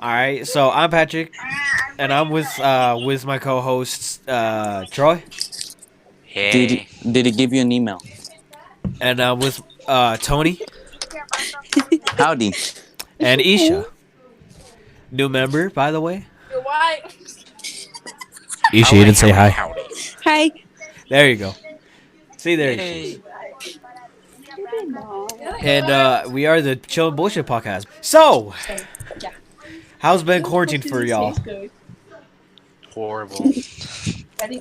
All right, so I'm Patrick, and I'm with my co-hosts Troy, Did did it give you an email? and with Tony Howdy. and Isha. New member, by the way. Why? Isha, you didn't say hi. Hi. There you go. See, there she is. And we are the Chill and Bullshit Podcast. So, how's been quarantine for y'all? Horrible.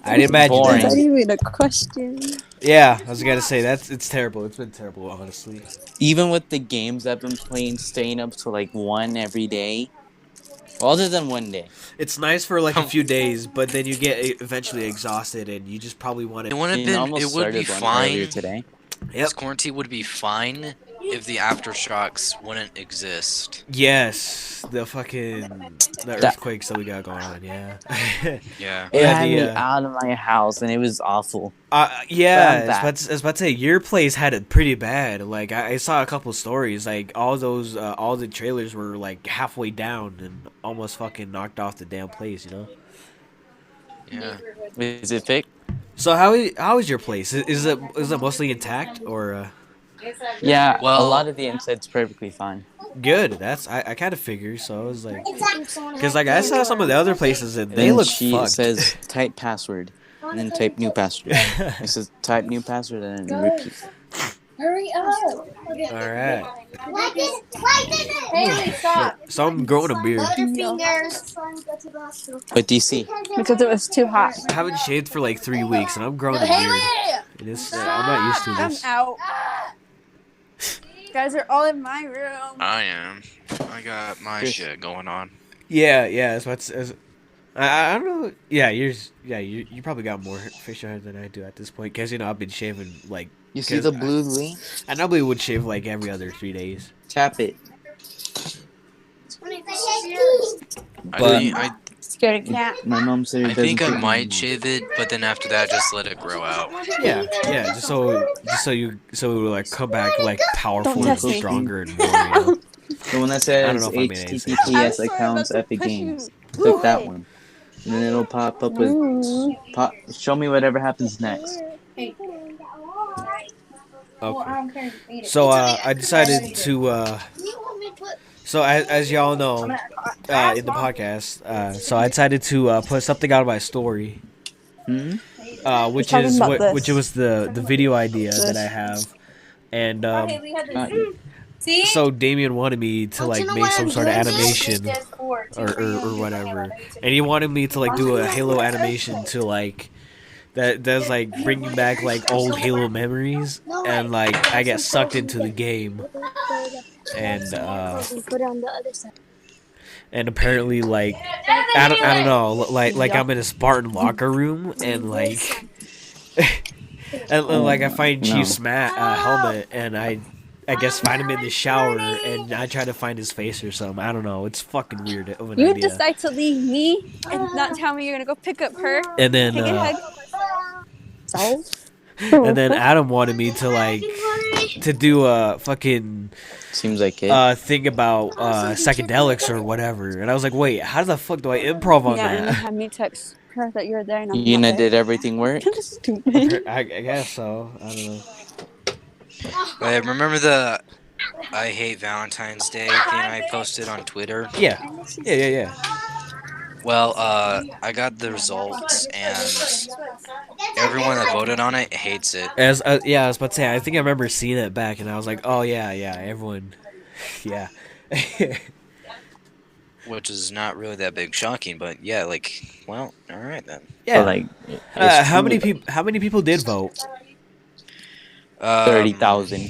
I'd imagine. Boring. That's not even a question. Yeah, I was gonna say it's terrible. It's been terrible, honestly. Even with the games I've been playing, staying up to like 1 every day. Well, other than one day. It's nice for like a few days, but then you get eventually exhausted, and you just probably want It to. wouldn't have been. almost It would be started one earlier fine. today. Yep. This quarantine would be fine if the aftershocks wouldn't exist. Yes, the earthquakes that we got going on. Yeah. Yeah. It Yeah, had the, me out of my house, and it was awful. Yeah, But I'm I was about to say your place had it pretty bad. Like I saw a couple stories. Like all the trailers were like halfway down and almost fucking knocked off the damn place. You know. Yeah. Is it fixed? So how is your place? Is it mostly intact or Yeah, a Well- lot of the inside's perfectly fine. good? That's I kind of figured. So I was like, because like I saw some of the other places and they And look she fucked. says type password, and then type new password. It says type new password and then repeat. Hurry up. All right. Haley, stop. So I'm growing a beard. But DC, Because it was too hot. I haven't shaved for like 3 weeks and I'm growing a beard. Haley! It is, I'm not used to I'm this. out. You guys are all in my room. I am. I got my Yes. shit going on. Yeah, that's what's. I don't know. Yeah, you probably got more facial hair than I do at this point. Cause I've been shaving like. you see 'cause the blue link? I normally would shave like every other 3 days. Tap it. I Scared cat. My mom said it I think I doesn't fit might me. shave it, but then after that, just let it grow out. Yeah, just so it will like come back like powerful Don't and test me. stronger and more. You know? The one that I says don't know if I made any sense. HTTPS accounts Epic Games. Click that one. And then it'll pop up with show me whatever happens next. Okay. So I decided to. So as y'all know, in the podcast, so I decided to put something out of my story, Hmm? which talking is about this. which was the video idea that I have, and See? so Damien wanted me to like make some sort of animation or whatever, and he wanted me to like do a Halo animation to like that does like bringing back like old Halo memories, and like I get sucked into the game, and and apparently like I don't know like I'm in a Spartan locker room and like and like I find No. Chief's helmet and I guess find him in the shower and I try to find his face or something. I don't know. It's fucking weird of an You idea. decide to leave me and not tell me you're gonna go pick up her. And then Take a hug. So? and then Adam wanted me to like to do a fucking Seems like it. thing about psychedelics or whatever. And I was like, wait, how the fuck do I improv on Yeah, and you that? had me text her that you were there. And I'm Yuna not there. did everything work. Stupid. I guess so. I don't know. Wait, remember the I hate Valentine's Day thing I posted on Twitter? Yeah. Well, I got the results, and everyone that voted on it hates it. As yeah, I was about to say. I think I remember seeing it back, and I was like, oh yeah, everyone, yeah. Which is not really that big shocking, but yeah, like, well, all right then. Yeah. But, like, it's How true. many people did vote? 30,000.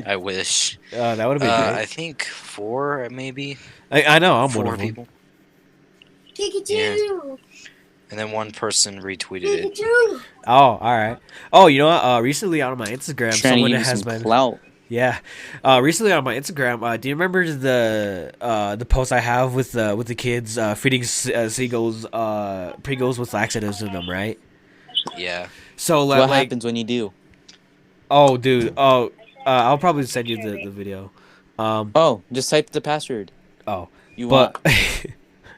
I wish. That would have been great. I think 4, maybe. I know. I'm one 4 of them. people. Pikachu! And then one person retweeted it. Pikachu! Oh, all right. Oh, you know what? Recently on my Instagram, Trying to someone give you has some been. clout. Yeah. Recently on my Instagram, do you remember the post I have with the kids feeding seagulls pre-gulls with laxatives in them, right? Yeah. So What like, happens when you do? oh, dude, I'll probably send you the video. Oh, just type the password. Oh, You but want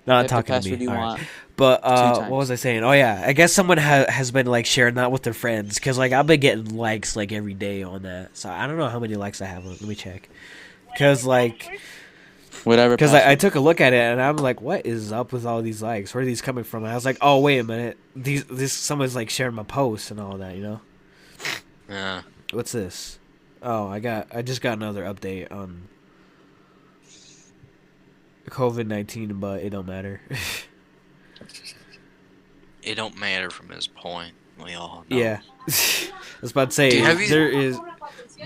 not the talking to password me. you All right. want But 2 what times. was I saying? Oh yeah, I guess someone has been like sharing that with their friends because like I've been getting likes like every day on that. So I don't know how many likes I have. Let me check. Because Whatever I password. took a look at it and I'm like, what is up with all these likes? Where are these coming from? And I was like, oh wait a minute, this someone's like sharing my posts and all that. You know? Yeah. What's this? Oh, I just got another update on COVID-19, but it don't matter. It don't matter from his point. We all know. Yeah. I was about to say Dude, have you-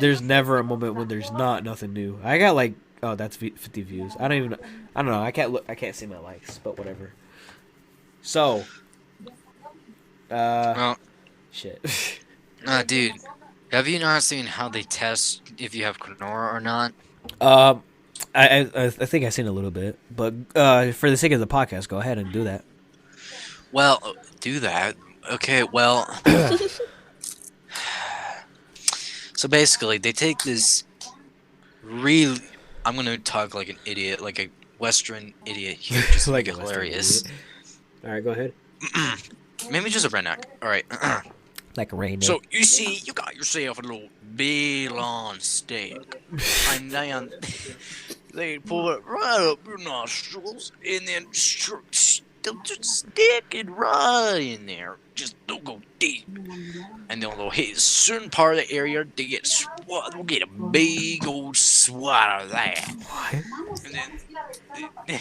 there's never a moment when there's not nothing new. I got like that's 50 views. I don't know. I can't see my likes, but whatever. So, Well, shit. dude, have you not seen how they test if you have Kenora or not? um, I think I've seen a little bit, but for the sake of the podcast, go ahead and do that. Well, do that. Okay, well. So basically, they take this really. I'm gonna talk like an idiot, like a Western idiot here, just to Like make a it Western hilarious. idiot. All right, go ahead. Maybe just a redneck. Alright. Like a rain. So, you see, you got yourself a little B-long steak. And then they pull it right up your nostrils, and then they'll just stick it right in there. Just don't go deep. And then they'll hit a certain part of the area, they get they'll get a big old swat of that. What? And then,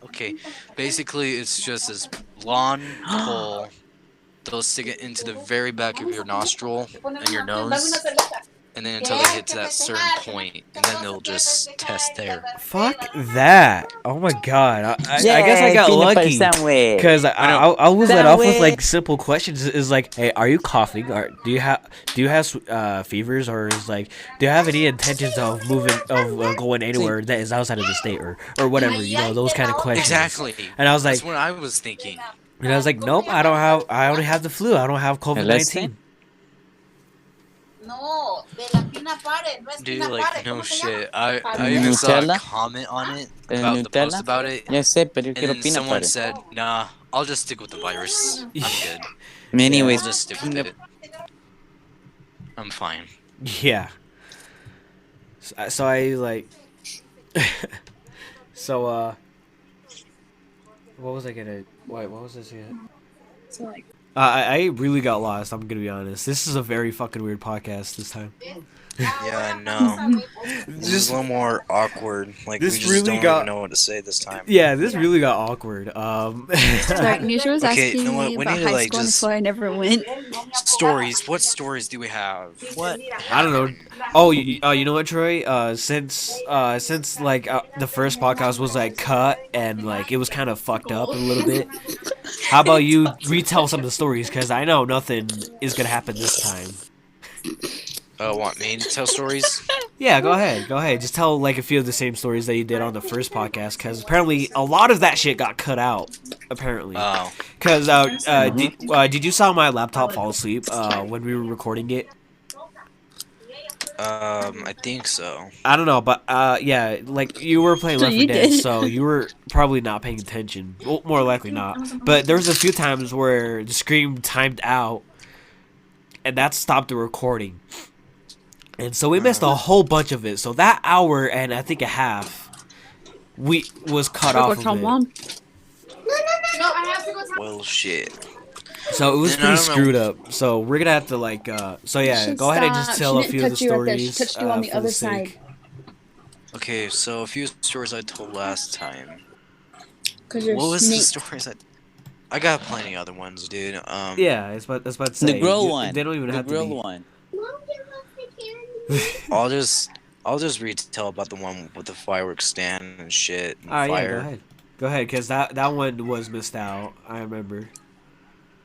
okay, basically it's just this long pole. They'll stick it into the very back of your nostril and your nose, and then until they hit to that certain point, and then they'll just test there. Fuck that! Oh my god! I guess I got lucky because I was let off with like simple questions. Is like, hey, are you coughing? Or do you have fevers? Or is like, do you have any intentions of moving going anywhere that is outside of the state or whatever? You know, those kind of questions. Exactly. And I was like, that's what I was thinking. And I was like, nope, I don't have. I only have the flu. I don't have COVID-19. Dude, like, no shit. I even saw a comment on it about the post about it. Ya sé, pero yo And quiero then peanut someone butter. said, nah, I'll just stick with the virus. I'm good. Anyways, I'll just stick with it. I'm fine. Yeah. So I like. So what was I gonna? What was this again? So like, I really got lost. I'm gonna be honest. This is a very fucking weird podcast this time. Yeah, I know. This is a little more awkward. Like, we this just really don't got- even know what to say this time. Yeah, this really got awkward. sorry, Nisha was Okay, asking you know what? me We about need to, high like, school, and just- so I never went. Stories. What stories do we have? What? I don't know. Oh, you know what, Troy? Since like the first podcast was like cut and like it was kind of fucked up a little bit. How about you retell some of the stories? Because I know nothing is gonna happen this time. Want me to tell stories? Yeah, go ahead. Just tell like a few of the same stories that you did on the first podcast, because apparently a lot of that shit got cut out. Apparently, Oh. because did you saw my laptop fall asleep when we were recording it? I think so. I don't know, but yeah, like you were playing So Left 4 you Dead, did. so you were probably not paying attention. Well, more likely not. But there was a few times where the scream timed out, and that stopped the recording. And so we missed a whole bunch of it. So that hour and I think a half, was cut off of it. Well, shit. So it was Then I pretty don't know. screwed up. So we're gonna have to like. So yeah, Should go ahead and just stop. tell a She few didn't of the touch you right there. She stories. touched you on the for other sake. side. Okay, so a few stories I told last time. Cause you're What was snake. the stories I got plenty other ones, dude. Yeah, I was about to say the grill you- one. They don't even the have grill to be. one. I'll just retell about the one with the fireworks stand and shit and Oh yeah, fire. go ahead, because that one was missed out. I remember.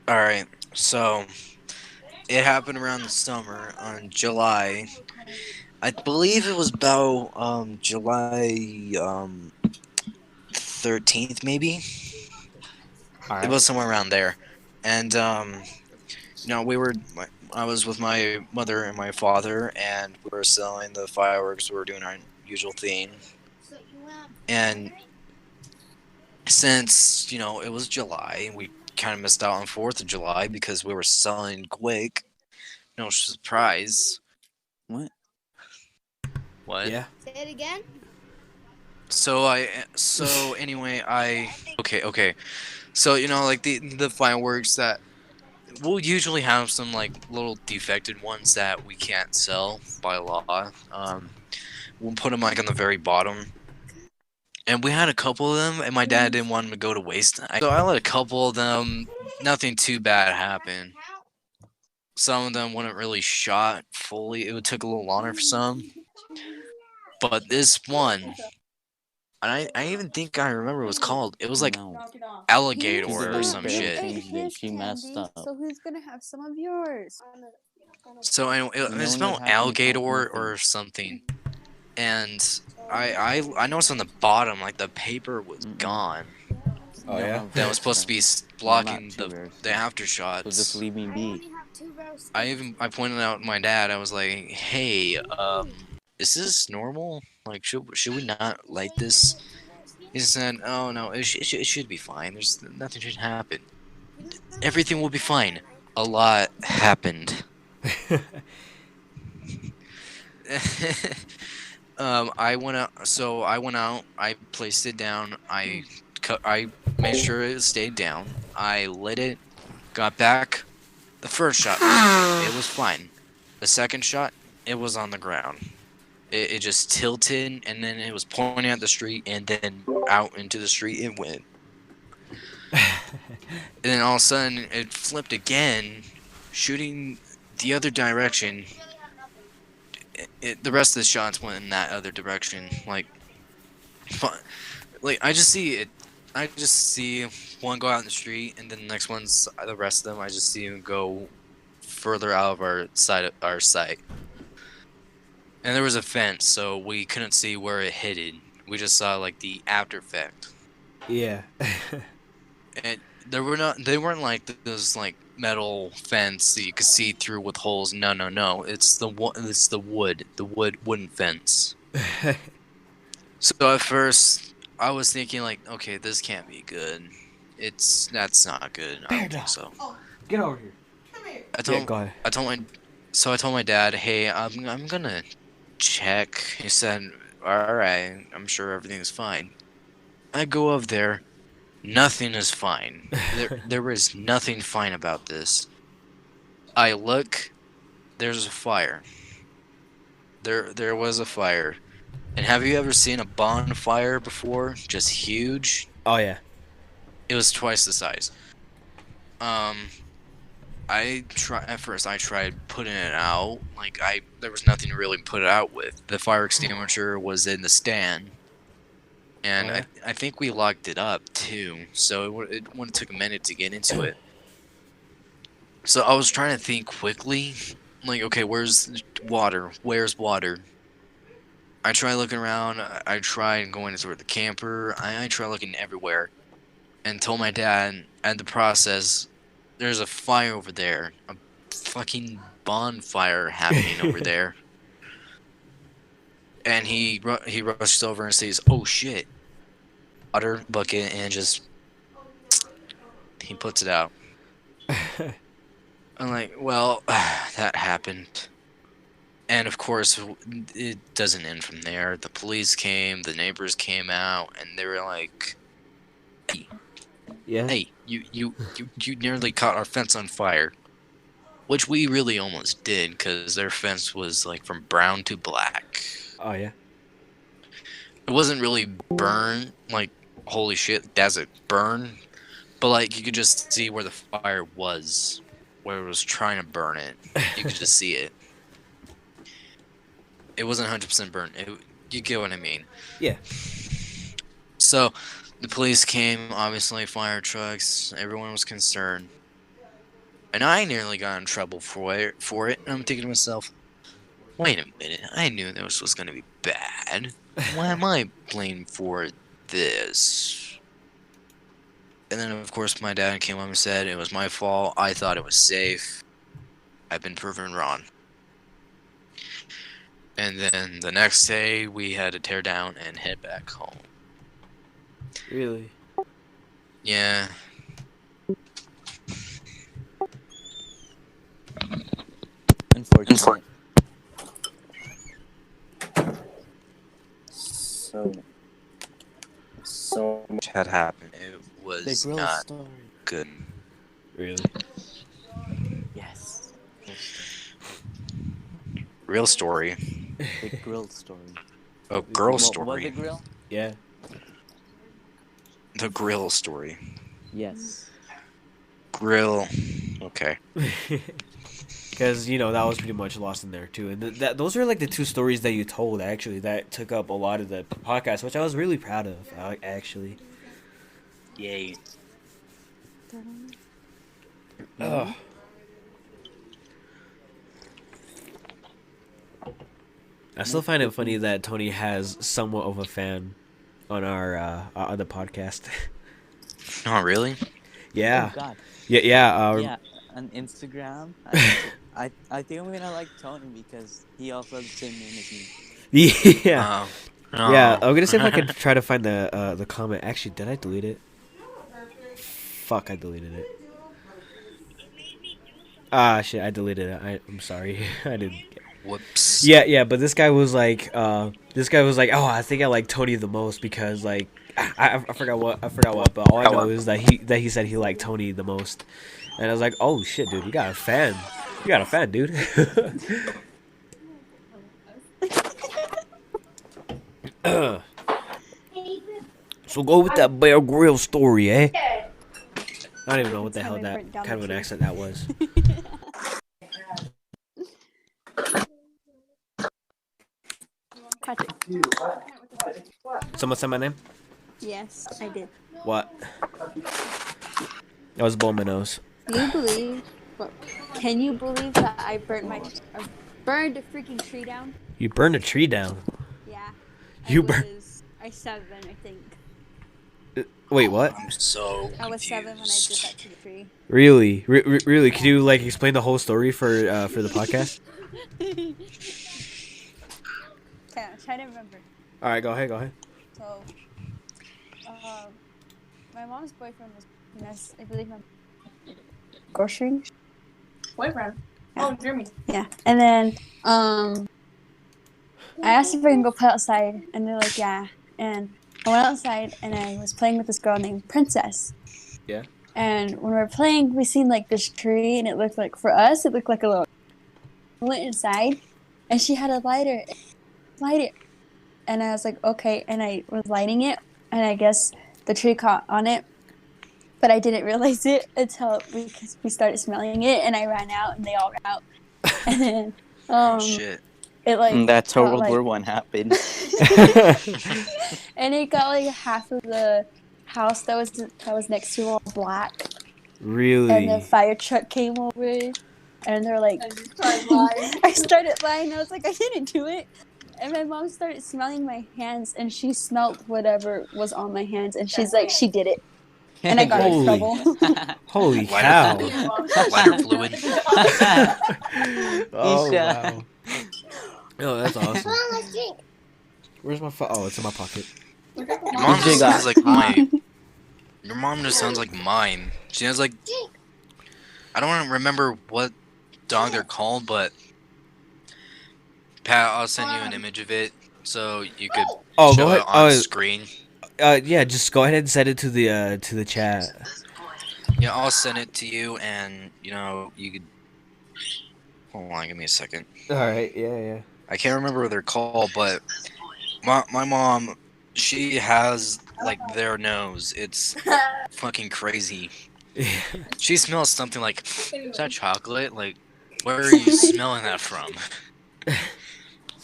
Alright, so it happened around the summer on July. I believe it was about July 13th maybe. All It right. was somewhere around there. And I was with my mother and my father, and we were selling the fireworks. We were doing our usual thing. And since, it was July, we kind of missed out on 4th of July because we were selling quick. No surprise. What? What? Yeah. Say it again. So anyway, okay. So, like the fireworks that we'll usually have some like little defected ones that we can't sell by law. We'll put them like on the very bottom. And we had a couple of them, and my dad didn't want them to go to waste. So I let a couple of them. Nothing too bad happen. Some of them wouldn't really shot fully. It would take a little longer for some. But this one, and I even think I remember what it was called. It was like No. alligator He's or gonna some eat shit. his She messed candy, up. So who's gonna have some of yours? So anyway, You know it what smelled happened? alligator Nothing. or something. And I noticed on the bottom, like the paper was gone. Oh, yeah? That was supposed to be blocking the after So shots. just leave me be. I pointed out to my dad. I was like, "Hey, is this normal? Like, should we not light this?" He said, "Oh no, it should be fine. There's nothing should happen. Everything will be fine." A lot happened. I went out. So I went out. I placed it down. I made sure it stayed down. I lit it. Got back. The first shot, it was fine. The second shot, it was on the ground. It just tilted, and then it was pointing at the street, and then out into the street it went. And then all of a sudden, it flipped again, shooting the other direction. The rest of the shots went in that other direction. Like I just see it. I just see one go out in the street, and then the next one's the rest of them. I just see them go further out of our sight. And there was a fence, so we couldn't see where it hit. We just saw like the after effect. Yeah. And they weren't like those like metal fence that you could see through with holes. No. It's the wooden fence. So at first I was thinking like, okay, this can't be good. That's not good. I don't think so. Get over here. Go ahead. I told my dad, hey, I'm gonna check. He said, all right, I'm sure everything's fine. I go up there, nothing is fine. There is nothing fine about this. I look, there's a fire. There was a fire. And have you ever seen a bonfire before? Just huge? Oh, yeah. It was twice the size. At first I tried putting it out. There was nothing to really put it out with. The fire extinguisher was in the stand. And Okay. I think we locked it up too. So it would have took a minute to get into it. So I was trying to think quickly. Like, okay, where's water? Where's water? I tried looking around. I tried going toward the camper. I tried looking everywhere. And told my dad, at the process, there's a fire over there. A fucking bonfire happening over there. And he rushes over and says, oh shit. Water bucket, and just... he puts it out. I'm like, well, that happened. And of course, it doesn't end from there. The police came, the neighbors came out, and they were like, hey, you nearly caught our fence on fire. Which we really almost did, because their fence was like from brown to black. Oh, yeah. It wasn't really burn, like, holy shit, that's it, burn. But like, you could just see where the fire was, where it was trying to burn it. You could just see it. It wasn't 100% burnt. You get what I mean? Yeah. So, the police came, obviously, fire trucks, everyone was concerned. And I nearly got in trouble for it, and I'm thinking to myself, wait a minute, I knew this was going to be bad. Why am I blamed for this? And then, of course, my dad came up and said it was my fault, I thought it was safe. I've been proven wrong. And then the next day, we had to tear down and head back home. Really? Yeah. Unfortunate. So Much had happened. It the was grill not story. good. Really? Yes. Real story. The grill story. Oh, girl What story. the grill? Yeah. The grill story. Yes. Grill. Okay. Because that was pretty much lost in there too, and those were like the two stories that you told actually that took up a lot of the podcast, which I was really proud of. Actually. Yay. Ugh. I still find it funny that Tony has somewhat of a fan on our on the podcast. Oh, really? Yeah. Oh God. Yeah. Yeah. On Instagram, I think I'm gonna like Tony because he also has the same name as me. Yeah. Oh. Yeah. I'm gonna see if I can try to find the comment. Actually, did I delete it? Fuck! I deleted it. Ah, shit! I deleted it. I'm sorry. I didn't. Whoops. Yeah. But this guy was like, oh, I think I like Tony the most because like, I forgot what, but all I know is that he said he liked Tony the most, and I was like, oh shit, dude, you got a fan, dude. So go with that Bear Grylls story, eh? I don't even know what the hell that kind of an accent that was. Patrick. Someone said my name? Yes, I did. What? I was blowing my nose. Can you believe that I burned a freaking tree down? You burned a tree down? Yeah. I 7, I think. Wait, what? I'm so I was 7 when I did confused. that to the tree. Really? Really? Could you like explain the whole story for the podcast? Okay, I'm trying to remember. All right, go ahead. So, my mom's boyfriend was, I believe, my grocery boyfriend. Yeah. Oh, Jeremy. Yeah, and then I asked if I can go play outside, and they're like, yeah. And I went outside, and I was playing with this girl named Princess. Yeah. And when we were playing, we seen like this tree, and it looked like for us, it looked like a little. I went inside, and she had a lighter. Light it, and I was like, okay, and I was lighting it, and I guess the tree caught on it, but I didn't realize it until we started smelling it, and I ran out, and they all ran out, and then Oh shit. it like That's how got, World like, War One happened. and it got like half of the house that was next to all black, Really? and the fire truck came over, and they're like, I started lying. I was like, I didn't do it. And my mom started smelling my hands, and she smelled whatever was on my hands, and she's like, she did it. And I got in trouble. Holy cow. Lighter fluid. Oh, Isha. wow. Oh, that's awesome. Where's my phone? Oh, it's in my pocket. Your mom just sounds like mine. Your mom just sounds like mine. She has like, I don't remember what dog they're called, but Pat, I'll send you an image of it so you could show it on screen. Yeah, just go ahead and send it to the chat. Yeah, I'll send it to you, and you could. Hold on, give me a second. All right, yeah. I can't remember what they're called, but my mom, she has like their nose. It's fucking crazy. She smells something like, is that chocolate? Like, where are you smelling that from?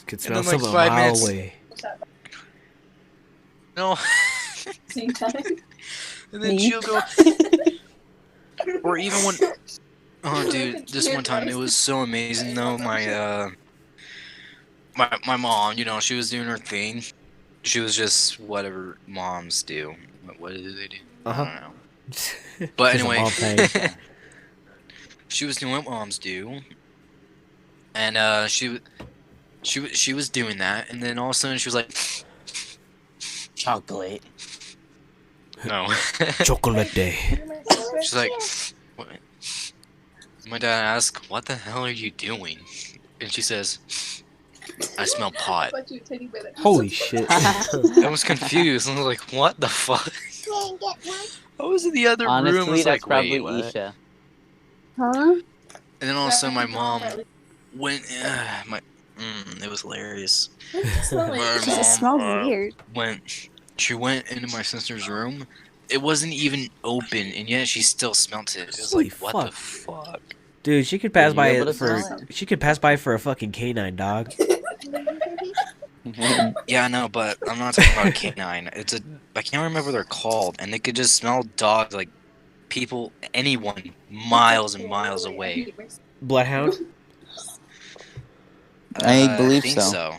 Could smell then, like, something a 5 mile minutes- away. No. And then she'll go. Or even when. Oh, dude, this one time it was so amazing though. My mom, she was doing her thing. She was just whatever moms do. What do they do? I don't know. But Just a anyway, mom thing. she was doing what moms do, and she was doing that, and then all of a sudden she was like, Chocolate. No. Chocolate day. She's like, what? My dad asks, what the hell are you doing? And she says, I smell pot. Holy shit. I was confused. I was like, what the fuck? I was in the other room. I Honestly, was that's like, probably wait, what? Isha. Huh? And then all of a sudden my mom went, it was hilarious. It smells weird. She went into my sister's room. It wasn't even open, and yet she still smelt it. It was like, Holy what the fuck? Dude, she could pass Were by you able it to for. smell She could pass by for a fucking canine, dog. Yeah, I know, but I'm not talking about canine. I can't remember what they're called, and they could just smell dogs like people, anyone, miles and miles away. Bloodhound. I believe think so.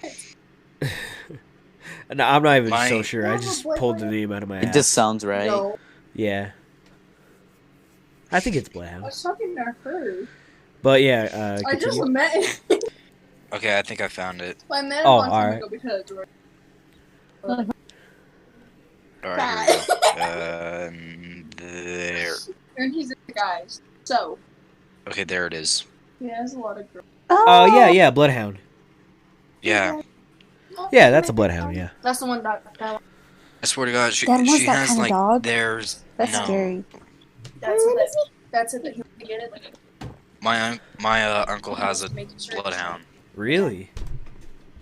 No, I'm not even so sure. I just pulled the name out of my ass. It just sounds right. Yeah. I think it's Bloodhound. I was talking to her. But yeah, I just continue. met him. Okay, I think I found it. I met him Oh, on time alright. ago because Alright, here we go. There. and he's a guy. So Okay, there it is. he has a lot of girls. Oh, yeah, Bloodhound. Yeah. Yeah, that's a Bloodhound, yeah. That's the one that I swear to God, she Dad wants she that has kind of like dog? there's That's no. scary. that's it that he get it. Like, My uncle has a bloodhound. Really?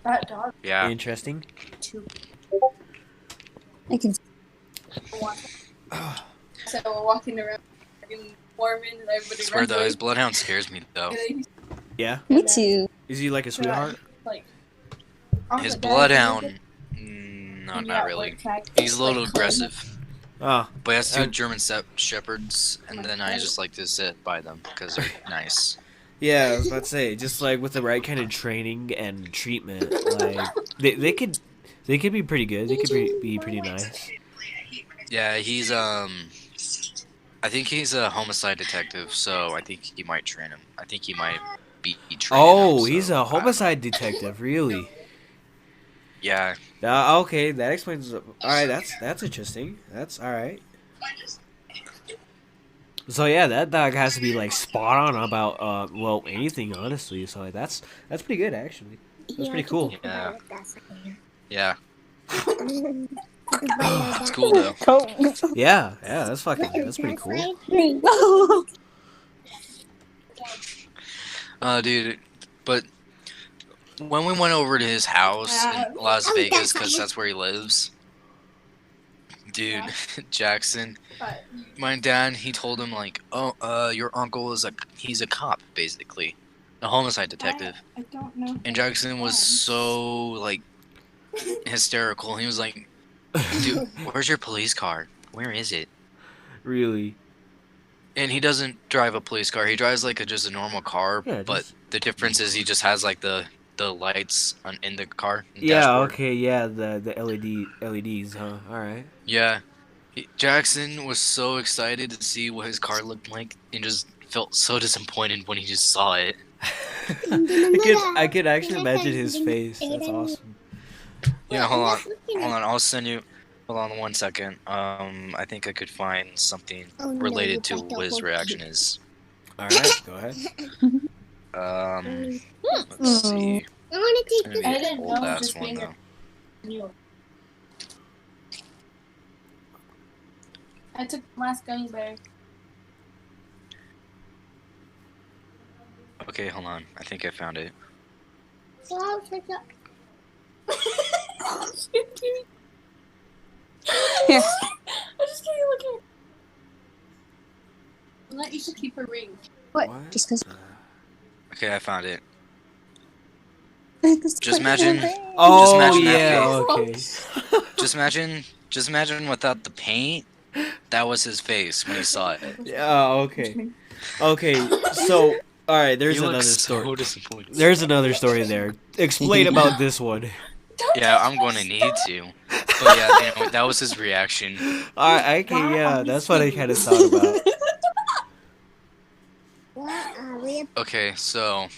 that dog Yeah. Interesting. too. I can. So we're walking around fucking Mormon and I everybody swear runs though, away. his bloodhound scares me though. And then he's Yeah? Me too. Is he like a sweetheart? like, His "Dad, bloodhound, no, yeah, not really. like, tag- He's a little like, aggressive. Oh, But he has two German shepherds, and then I just like to sit by them because they're nice. yeah, I was about to say, just like with the right kind of training and treatment, like they could be pretty good. They could be pretty nice. Yeah, he's I think he's a homicide detective, so I think he might train him. I think he might be training Oh, him, he's so a I don't know. homicide detective, really? Yeah, Okay, that explains. All right, that's interesting. That's all right. So yeah, that dog has to be like spot on about well anything honestly. So like, that's pretty good actually. That's pretty cool. yeah, yeah. It's cool though. Yeah, that's pretty cool. Dude, but when we went over to his house in Las Vegas, because that's where he lives, dude, Jackson, my dad, he told him like, oh, your uncle he's a cop basically, a homicide detective, I don't know. and Jackson was so like hysterical. He was like, dude, where's your police car? Where is it? Really? And he doesn't drive a police car. He drives like just a normal car, Yeah, but just- the difference is he just has like the lights in the car. Yeah. dashboard. Okay. Yeah. The LEDs. Huh. All right. Yeah. Jackson was so excited to see what his car looked like and just felt so disappointed when he just saw it. I could actually imagine his face. That's awesome. Yeah, hold on. I'll send you. Hold on 1 second. I think I could find something related to what his reaction is. All right. Go ahead. Let's see. I want to Maybe take I an didn't old know ass just one being though. I took the last gummy bear. Okay, hold on. I think I found it. So I'll take it. I just can't look at it. Let you should keep her ring. What? What? Just because. Okay, I found it. Just imagine. Oh imagine that yeah. face. Okay. Just imagine without the paint. That was his face when he saw it. Yeah. Okay. Okay. So all right. There's He another looks story. so disappointed. There's another story there. Explain about this one. Yeah, I'm going to need to. But yeah, you know, that was his reaction. Okay, yeah, that's what I kind of thought about. What are we? Okay, so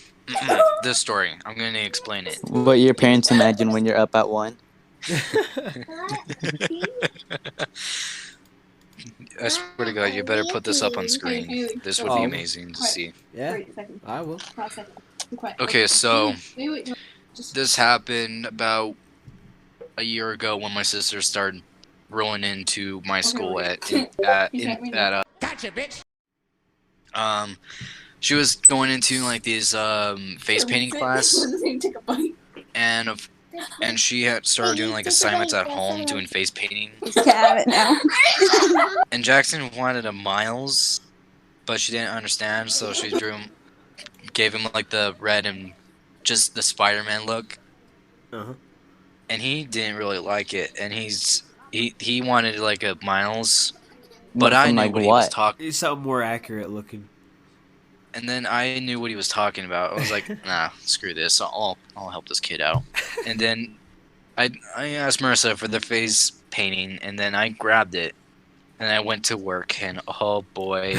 this story, I'm going to explain it. What your parents imagine when you're up at 1. I swear to God, you better put this up on screen. This would be Oh. amazing to see. Yeah, Wait a second. I will. Pause a second. Be quiet. Okay, so Wait. No. Just this happened about a year ago when my sister started rolling into my school wait. at Gotcha, bitch. she was going into like these face painting class, Take a bite. and she had started doing like assignments at home doing face painting. Just have it now. And Jackson wanted a Miles, but she didn't understand, so she gave him like the red and just the Spider-Man look, Uh-huh. and he didn't really like it, and he wanted like a Miles, but I knew what he was talking. It's something more accurate looking. And then I knew what he was talking about. I was like, nah, screw this. I'll help this kid out. And then I asked Marissa for the face painting, and then I grabbed it, and I went to work, and oh boy.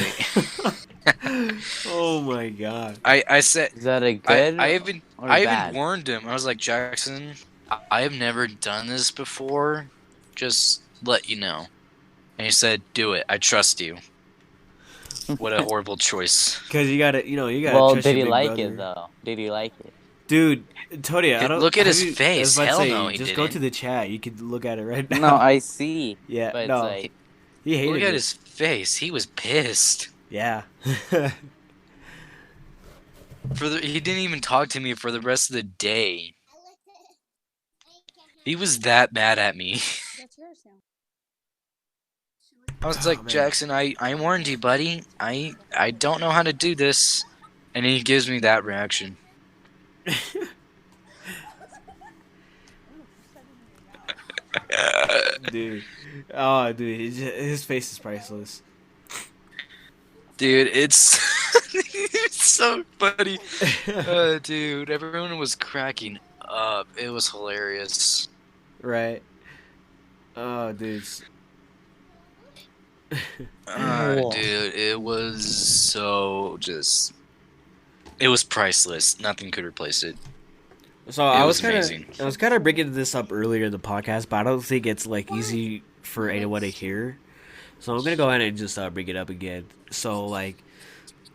Oh my god. I said, Is that a good I even or I bad? even warned him. I was like, Jackson, I have never done this before. Just let you know. And he said, do it. I trust you. What a horrible choice. Because you gotta Well, trust did your he big like brother. it though? Did he like it? Dude, Todia, I don't Look at have his you- face. I was about to Hell say, no, he just go didn't. to the chat. You can look at it right now. No, I see. Yeah, But no. it's like, He hated Look at it. his face. He was pissed. Yeah. He didn't even talk to me for the rest of the day. He was that mad at me. That's yours now. I was Oh, like, man. Jackson, I warned you, buddy. I don't know how to do this. And he gives me that reaction. Dude. Oh, dude. His face is priceless. Dude, it's it's so funny. Dude, everyone was cracking up. It was hilarious. Right. Oh, dude. Cool. Dude, it was so just... It was priceless. Nothing could replace it. So I was amazing. kind of bringing this up earlier in the podcast, but I don't think it's like easy for anyone to hear. So I'm gonna go ahead and just bring it up again. Okay.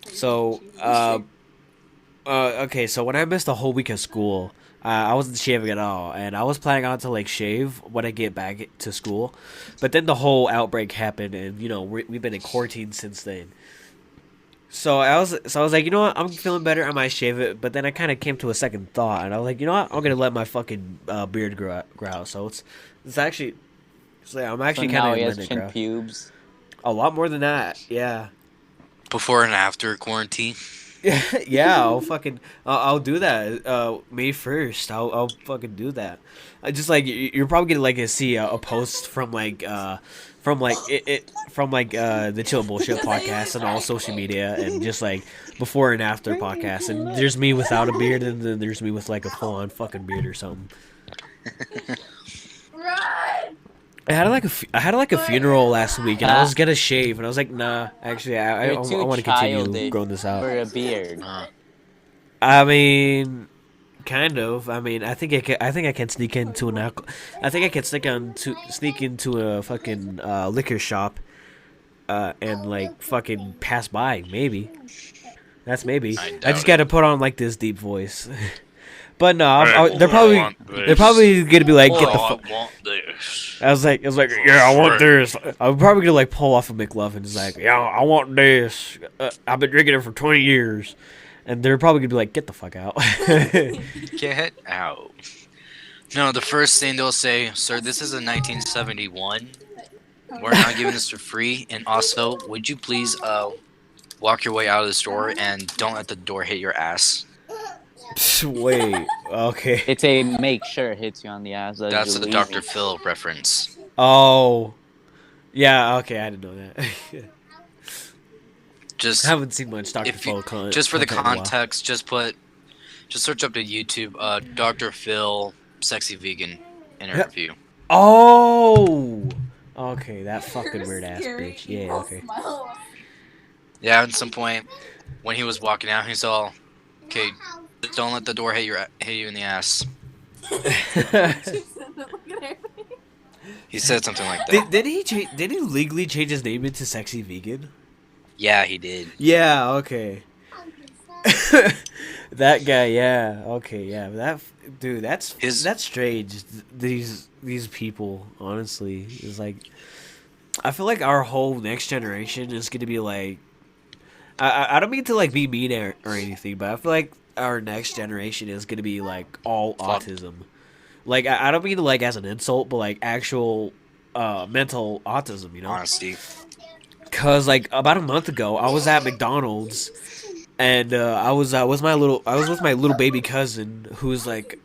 So when I missed a whole week of school, I wasn't shaving at all, and I was planning on to like shave when I get back to school, but then the whole outbreak happened, and we've been in quarantine since then. So I was like, you know what, I'm feeling better, I might shave it, but then I kind of came to a second thought, and I was like, you know what, I'm gonna let my fucking beard grow out. So it's actually, I'm actually so now kind he of has letting it chin grow. pubes. A lot more than that, yeah. Before and after quarantine. Yeah, I'll do that. May 1st, I'll fucking do that. I just like you're probably gonna like see a post from the Chill Bullshit podcast and all social media, and just like before and after podcast, and there's me without a beard, and then there's me with like a full on fucking beard or something. Run! I had like a funeral last week, and I was gonna shave, and I was like, nah, actually, I You're too want to continue childish growing this out. for a beard. I mean, kind of. I mean, I think I can sneak into sneak into a fucking liquor shop, and like fucking pass by. Maybe. That's maybe. I I doubt just it. gotta put on like this deep voice. But no, they're probably gonna be like, get the fuck. I want this. I was like, yeah, I want this. I'm probably gonna like pull off a McLovin. It's like, yeah, I want this. I've been drinking it for 20 years, and they're probably gonna be like, get the fuck out. Get out. No, the first thing they'll say, sir, this is a 1971. We're not giving this for free. And also, would you please walk your way out of the store and don't let the door hit your ass? Wait, okay. It's a make sure it hits you on the ass. as That's you're the leaving. Dr. Phil reference. Oh, yeah. Okay, I didn't know that. Just I haven't seen much Dr. if you, Phil just for the content in a while. context, just search up to YouTube, Dr. Phil sexy vegan interview. Oh, okay, that fucking weird ass bitch. Yeah, okay. Yeah, at some point when he was walking out, he's all, "Okay, don't let the door hit you in the ass." He said something like that. Did he legally change his name into Sexy Vegan? Yeah, he did. Yeah. Okay. That guy. Yeah. Okay. Yeah. That's strange. These people, honestly, is like. I feel like our whole next generation is gonna be like. I don't mean to like be mean or anything, but I feel like our next generation is gonna be like all autism. Like I don't mean to like as an insult, but like actual mental autism, you know? Honesty. Cause like about a month ago, I was at McDonald's, and I was with my little baby cousin who's like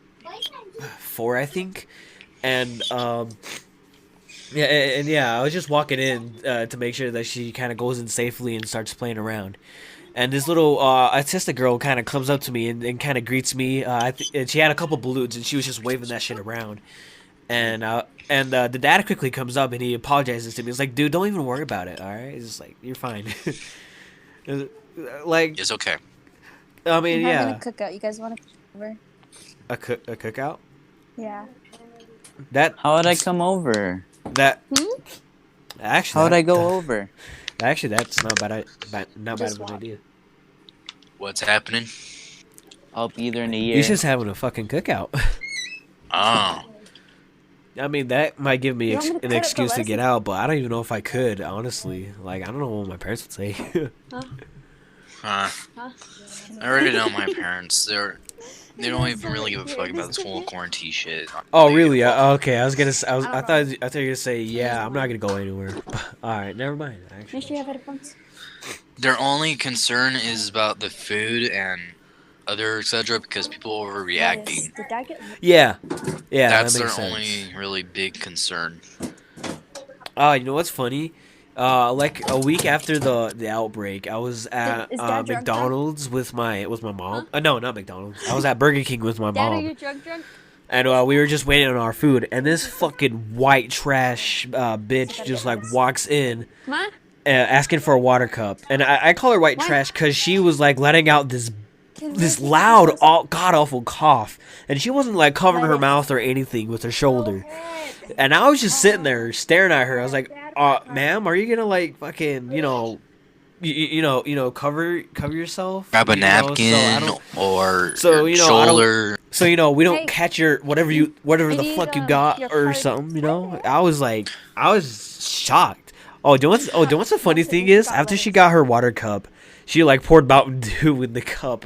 4, I think, and I was just walking in to make sure that she kind of goes in safely and starts playing around. And this little autistic girl kind of comes up to me and kind of greets me. And she had a couple balloons, and she was just waving that shit around. And the dad quickly comes up and he apologizes to me. He's like, "Dude, don't even worry about it. All right, it's just like you're fine." Like It's okay. I mean, I'm having yeah. a cookout. You guys want to come over? A cookout. Yeah. How would I come over? Actually, How would I go over? Actually, that's not bad of an idea. What's happening? I'll be there in a year. He's just having a fucking cookout. Oh. I mean, that might give me You want me to an cut it excuse the to get out, but I don't even know if I could, honestly. Like, I don't know what my parents would say. I already know my parents. They don't even really give a fuck about this whole quarantine shit. Oh, really? Okay, I thought you were gonna say, yeah, I'm not gonna go anywhere. All right, never mind. Actually, Make sure you have headphones. Their only concern is about the food and other etc. because people overreacting. Did I get... yeah, That's that their makes sense. only really big concern. You know what's funny? Like a week after the outbreak, I was at Is Dad drunk, McDonald's with my mom. No, not McDonald's. I was at Burger King with my Dad, are mom. you drunk? And we were just waiting on our food, and this fucking white trash bitch just like walks in, Ma? asking for a water cup. And I call her white trash because she was like letting out this loud, god awful cough, and she wasn't like covering her mouth or anything with her shoulder. And I was just sitting there staring at her. I was like, "Ma'am, are you gonna like fucking cover yourself? Grab a napkin or shoulder. So we don't catch your whatever the fuck you got or something. You know, I was shocked. Oh, do you know what's the funny thing is? After she got her water cup, she like poured Mountain Dew in the cup.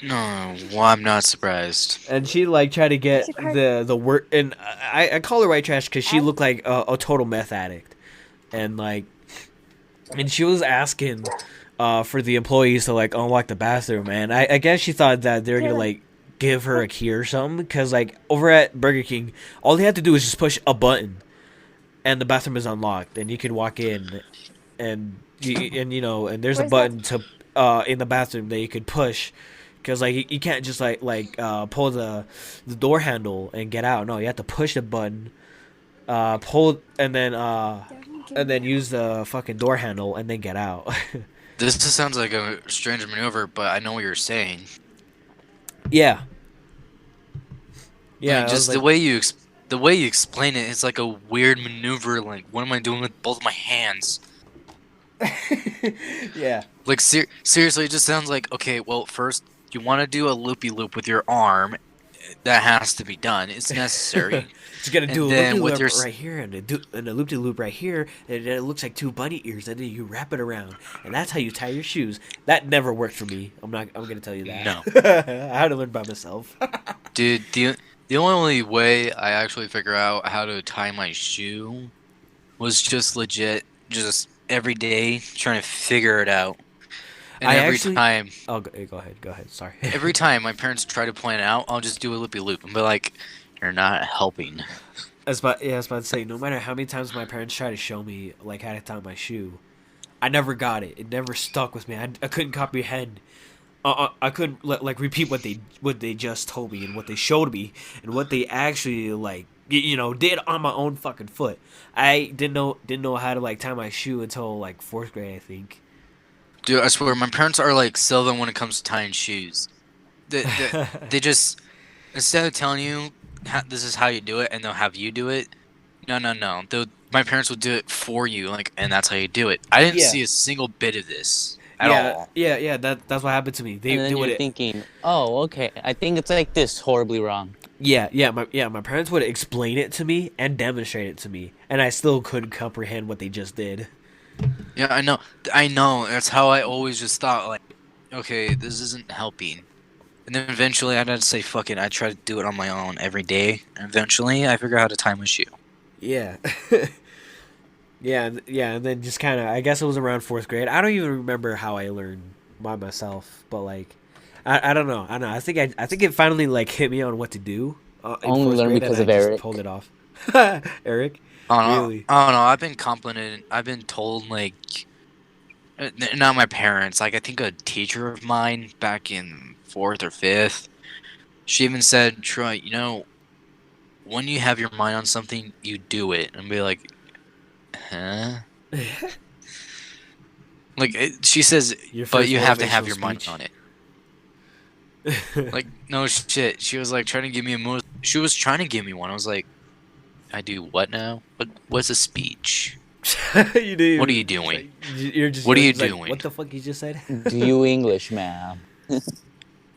No, well, I'm not surprised. And she like tried to get the word, and I call her white trash because she looked like a total meth addict, and she was asking for the employees to like unlock the bathroom, and I guess she thought that they were gonna like give her a key or something, because like over at Burger King, all they had to do is just push a button, and the bathroom is unlocked, and you can walk in, and there's a button to in the bathroom that you could push. Because like you can't just like pull the door handle and get out. No, you have to push the button, pull, and then use the fucking door handle and then get out. This just sounds like a strange maneuver, but I know what you're saying. Yeah. I mean, just the way you explain it, it's like a weird maneuver. Like, what am I doing with both my hands? Yeah. Like seriously, it just sounds like, okay, well, first you want to do a loopy-loop with your arm. That has to be done. It's necessary. You gotta do a loop-de-loop right here and a loop-de-loop right here, and it looks like 2 bunny ears, and then you wrap it around, and that's how you tie your shoes. That never worked for me. I'm gonna tell you that. No. I had to learn by myself. Dude, the only way I actually figure out how to tie my shoe was just legit, just every day trying to figure it out. And time. Oh, go ahead. Sorry. Every time my parents try to plan it out, I'll just do a loopy loop and be like, "You're not helping." I was about to say, no matter how many times my parents try to show me like how to tie my shoe, I never got it. It never stuck with me. I couldn't comprehend. I couldn't like repeat what they just told me and what they showed me and what they actually like did on my own fucking foot. I didn't know how to like tie my shoe until like 4th grade, I think. Dude, I swear, my parents are like Sylvan when it comes to tying shoes. They just, instead of telling you this is how you do it and they'll have you do it, No. My parents would do it for you, like, and that's how you do it. I didn't see a single bit of this at all. Yeah. That's what happened to me. And then you're thinking, oh, okay, I think it's like this, horribly wrong. My parents would explain it to me and demonstrate it to me, and I still couldn't comprehend what they just did. Yeah, I know. That's how I always just thought, like, okay, this isn't helping. And then eventually I had to say, fuck it, I try to do it on my own every day. And eventually I figure out how to tie my shoe. Yeah. And then just kind of, I guess it was around 4th grade. I don't even remember how I learned by myself, but like, I don't know. I think it finally like hit me on what to do. Only learned because of Eric. Pulled it off. Eric? Really? I don't know. I've been complimented. I've been told, like, not my parents. Like, I think a teacher of mine back in 4th or 5th, she even said, Troy, you know, when you have your mind on something, you do it. And be like, huh? Like, she says, but you have to have your mind on it. Like, no shit. She was like trying to give me she was trying to give me one. I was like, I do what now? What's a speech? What are you doing? What are you doing? What the fuck you just said? Do you English, ma'am?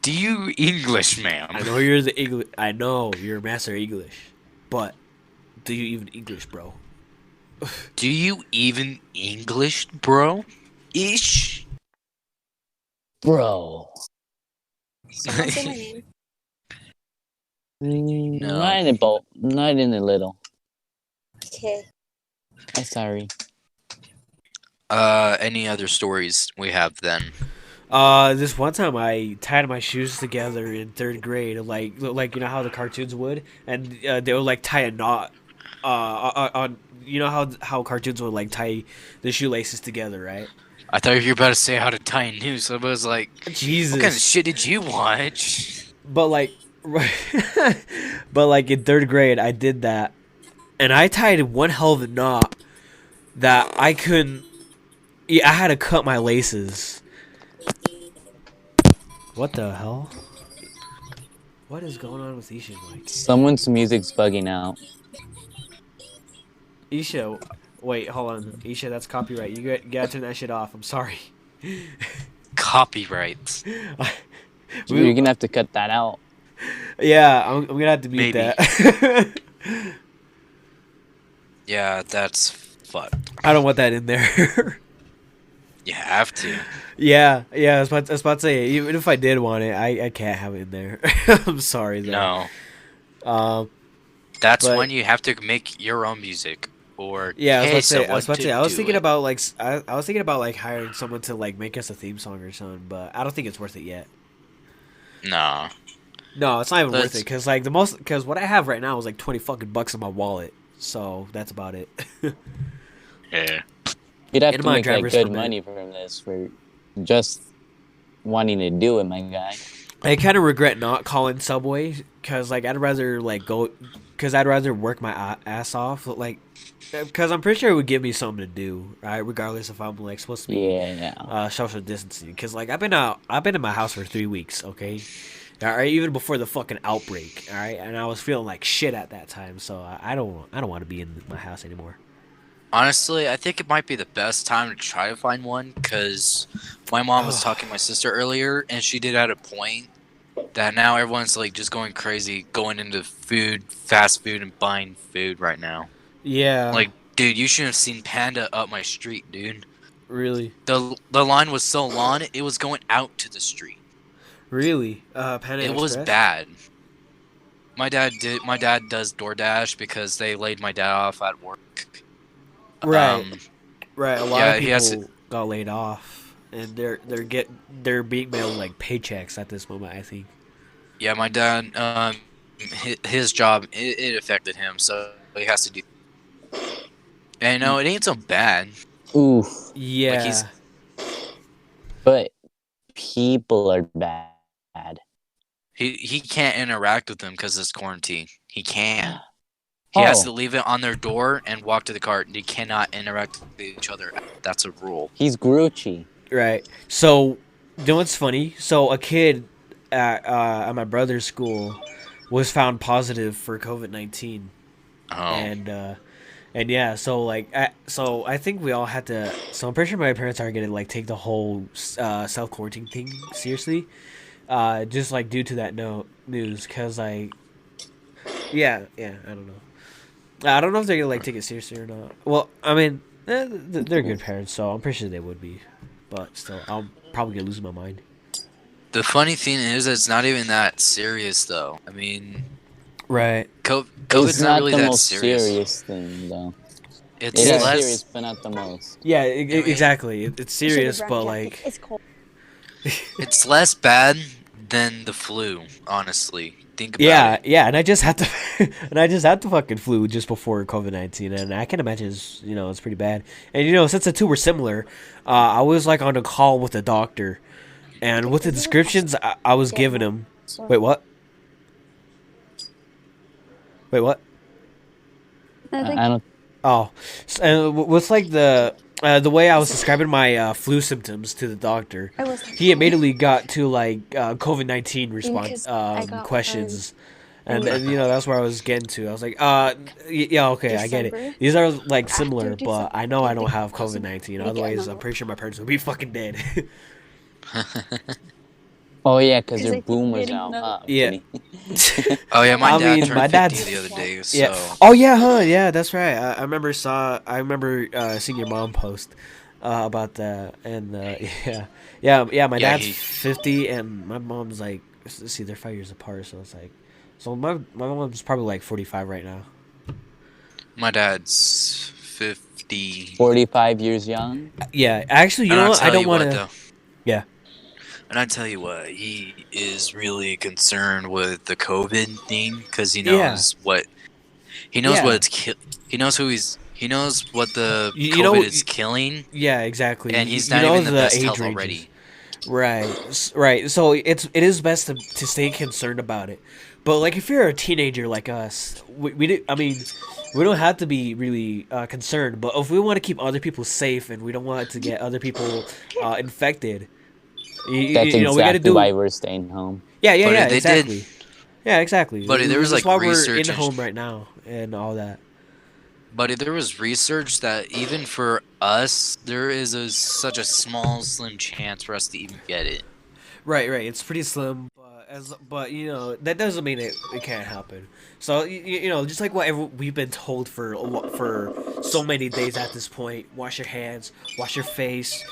Do you English, ma'am? I know you're the English. I know you're a master English, but do you even English, bro? Do you even English, bro? Ish, bro. Someone say my name. No. Not in a little. Okay. I'm sorry. Any other stories we have then? This one time I tied my shoes together in 3rd grade, like you know how the cartoons would, and they would like tie a knot, on you know how cartoons would like tie the shoelaces together, right? I thought you were about to say how to tie a noose. So I was like, Jesus, what kind of shit did you watch? But like, in 3rd grade I did that, and I tied one hell of a knot that I couldn't. Yeah, I had to cut my laces. What the hell? What is going on with Isha? Like, someone's music's bugging out. Isha, wait, hold on. Isha, that's copyright. You gotta turn that shit off. I'm sorry. Copyright. You're gonna have to cut that out. Yeah, I'm gonna have to mute that. Yeah, that's fucked. I don't want that in there. You have to. Yeah. I was about to say, even if I did want it, I can't have it in there. I'm sorry, though. No. That's when you have to make your own music, or yeah. I was about to say. I was thinking about like hiring someone to like make us a theme song or something, but I don't think it's worth it yet. No, it's not even worth it because like because what I have right now is like $20 in my wallet, so that's about it. Yeah. You'd have to make like good money from this for just wanting to do it, my guy. I kind of regret not calling Subway because like I'd rather work my ass off, because I'm pretty sure it would give me something to do, right? Regardless if I'm like supposed to be social distancing, because like I've been in my house for 3 weeks, okay, all right, even before the fucking outbreak, all right, and I was feeling like shit at that time, so I don't want to be in my house anymore. Honestly, I think it might be the best time to try to find one, because my mom was talking to my sister earlier, and she did at a point that now everyone's like just going crazy, going into fast food, and buying food right now. Yeah. Like, dude, you should have seen Panda up my street, dude. Really? The line was so long, it was going out to the street. Really? Panda It Express? was bad. My dad does DoorDash because they laid my dad off at work. Right. Right. A lot of people got laid off, and they're being mailed like paychecks at this moment, I think. Yeah, my dad, his job, it affected him, so he has to do. And no, it ain't so bad. Ooh. Yeah. Like but people are bad. He can't interact with them because it's quarantine. He can't. He has to leave it on their door and walk to the cart. He cannot interact with each other. That's a rule. He's Grucci. Right. So, you know what's funny? So, a kid at my brother's school was found positive for COVID-19. Oh. And And yeah, so like, so I think we all had to. So I'm pretty sure my parents are gonna like take the whole self quarantine thing seriously, just like due to that news, cause like, yeah, I don't know. I don't know if they're gonna like take it seriously or not. Well, I mean, they're good parents, so I'm pretty sure they would be, but still, I'm probably gonna lose my mind. The funny thing is, it's not even that serious, though. I mean, Right. COVID's It's not not really the that most serious. serious thing, though. It's It is less. serious, but not the most. Yeah, mean- exactly. It's serious, Should've but brought a jacket. like, It's cold. It's less bad than the flu. Honestly, think about yeah, it. yeah, and I just had to, and I just had the fucking flu just before COVID-19, and I can imagine it's pretty bad. And since the two were similar, I was like on a call with a doctor, and with the descriptions I was giving him. Wait, what? Wait, what? I think I don't. Oh, and with like the way I was describing my flu symptoms to the doctor, I was. he immediately got to like COVID-19 response Because I got questions, in and that's where I was getting to. I was like, yeah, okay, I get it. December, These are like similar, after but I know I don't have December, COVID-19. we get Otherwise, another I'm pretty sure my parents would be fucking dead. Oh yeah, because 'Cause I your think boomers getting now. another- Huh? I'm Yeah. kidding. Oh yeah, my I dad mean, turned my 50 dad's- the other day. So Yeah. Oh yeah, huh? Yeah, that's right. I remember seeing your mom post about that, and yeah. My Yeah, dad's 50, and my mom's like, see, they're 5 years apart, so it's like, so my mom's probably like 45 right now. my dad's 50. 45 years young. Yeah, actually, you And know I'll what? I tell don't you want what, to. though. Yeah. And I tell you what, he is really concerned with the COVID thing because he Yeah. knows what Yeah. it's he knows he knows what the You COVID know- is killing, Yeah, exactly. and he's You not know even the best age health ranges. already. Right. So it is best to stay concerned about it. But like if you're a teenager like us, I mean, we don't have to be really concerned. But if we want to keep other people safe and we don't want to get other people infected, That's we got to exactly do. why we're staying home. Yeah, But they exactly. did. Yeah, exactly. But there was, That's like, why we're research in and home right now and all that. But there was research that even for us, there is such a small, slim chance for us to even get it. Right. It's pretty slim, but that doesn't mean it can't happen. So just like what we've been told for so many days at this point: wash your hands, wash your face.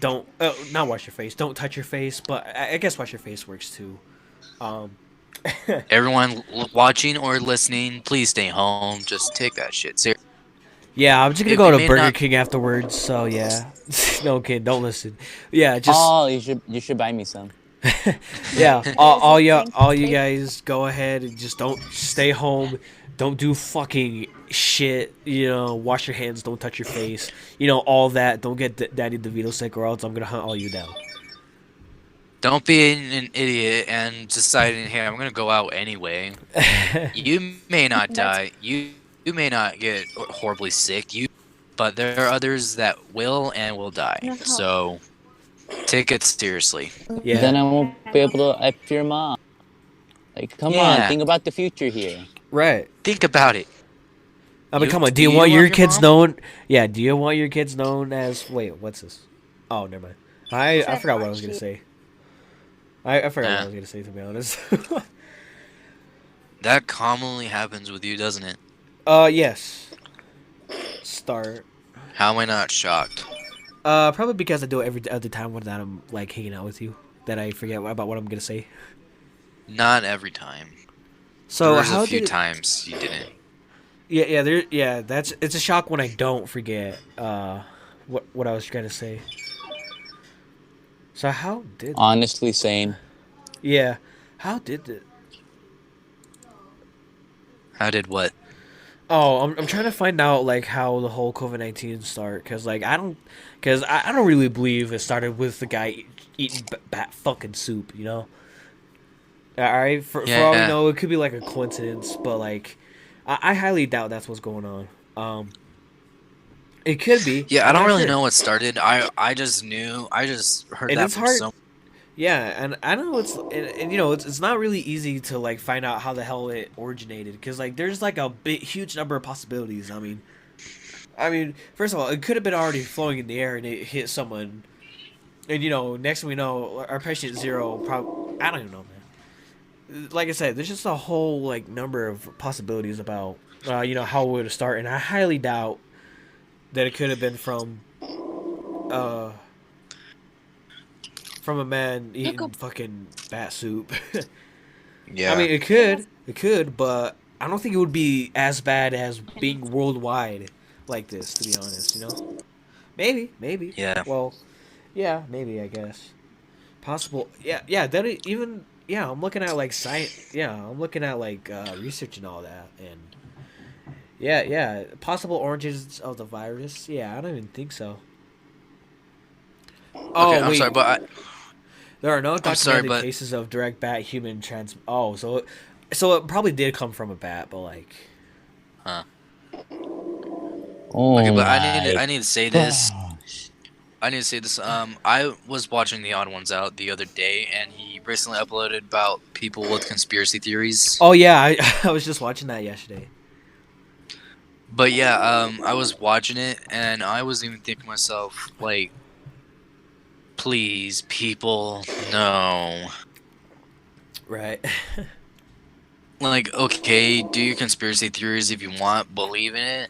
Don't not wash your face. Don't touch your face. But I guess wash your face works too. Everyone watching or listening, please stay home. Just take that shit seriously. Yeah, I'm just gonna It go to may Burger not- King afterwards. So yeah, no kid, don't listen. Yeah, just Oh, you should buy me some. yeah. All you guys go ahead and just don't stay home. Don't do fucking shit. Wash your hands. Don't touch your face. All that. Don't get Daddy DeVito sick, or else I'm gonna hunt all you down. Don't be an idiot and deciding, hey, I'm gonna go out anyway. You may not die. You may not get horribly sick. But there are others that will and will die. No. So take it seriously. Yeah. Then I won't be able to F your mom. Like, come Yeah. on, think about the future here. Right. Think about it. I mean, You- come on. Do do you you want love your your kids mom? known? Yeah. Do you want your kids known as? Wait. What's this? Oh, never mind. I forgot what I was gonna say. I forgot what I was gonna say, to be honest. That commonly happens with you, doesn't it? Yes. Start. How am I not shocked? Probably because I do it every other time when that I'm like hanging out with you, that I forget about what I'm gonna say. Not every time. So there was how a few did it- times you didn't. It's a shock when I don't forget what I was trying to say. So how did Honestly saying, how did it? How did what? Oh, I'm trying to find out like how the whole COVID-19 start, because I don't really believe it started with the guy eating bat fucking soup, All right, for all we Yeah. know, it could be like a coincidence, but like I highly doubt that's what's going on. It could be. Yeah, I I'm don't not really sure. know what started. I just heard And that it's from hard- so. Yeah, and I know it's not really easy to like find out how the hell it originated, because like there's like a huge number of possibilities. I mean, I mean, first of all, it could have been already flowing in the air and it hit someone. And, next thing we know, our patient zero probably... I don't even know, man. Like I said, there's just a whole, like, number of possibilities about, how it would start. And I highly doubt that it could have been from a man eating fucking bat soup. Yeah. I mean, it could, but I don't think it would be as bad as being worldwide like this, to be honest, Maybe. Yeah. Well, yeah, maybe, I guess. Possible. Yeah, I'm looking at, like, science, I'm looking at, like, research and all that, and yeah, possible origins of the virus, I don't even think so. Oh, okay, I'm wait. sorry, but There are no documented cases of direct bat-human Oh, so it probably did come from a bat, but, like... Huh. Oh, okay, but I need to say this. I was watching The Odd Ones Out the other day, and he recently uploaded about people with conspiracy theories. Oh, yeah, I was just watching that yesterday. But yeah, I was watching it, and I was even thinking to myself, like, please, people, no. Right. Like, okay, do your conspiracy theories if you want, believe in it,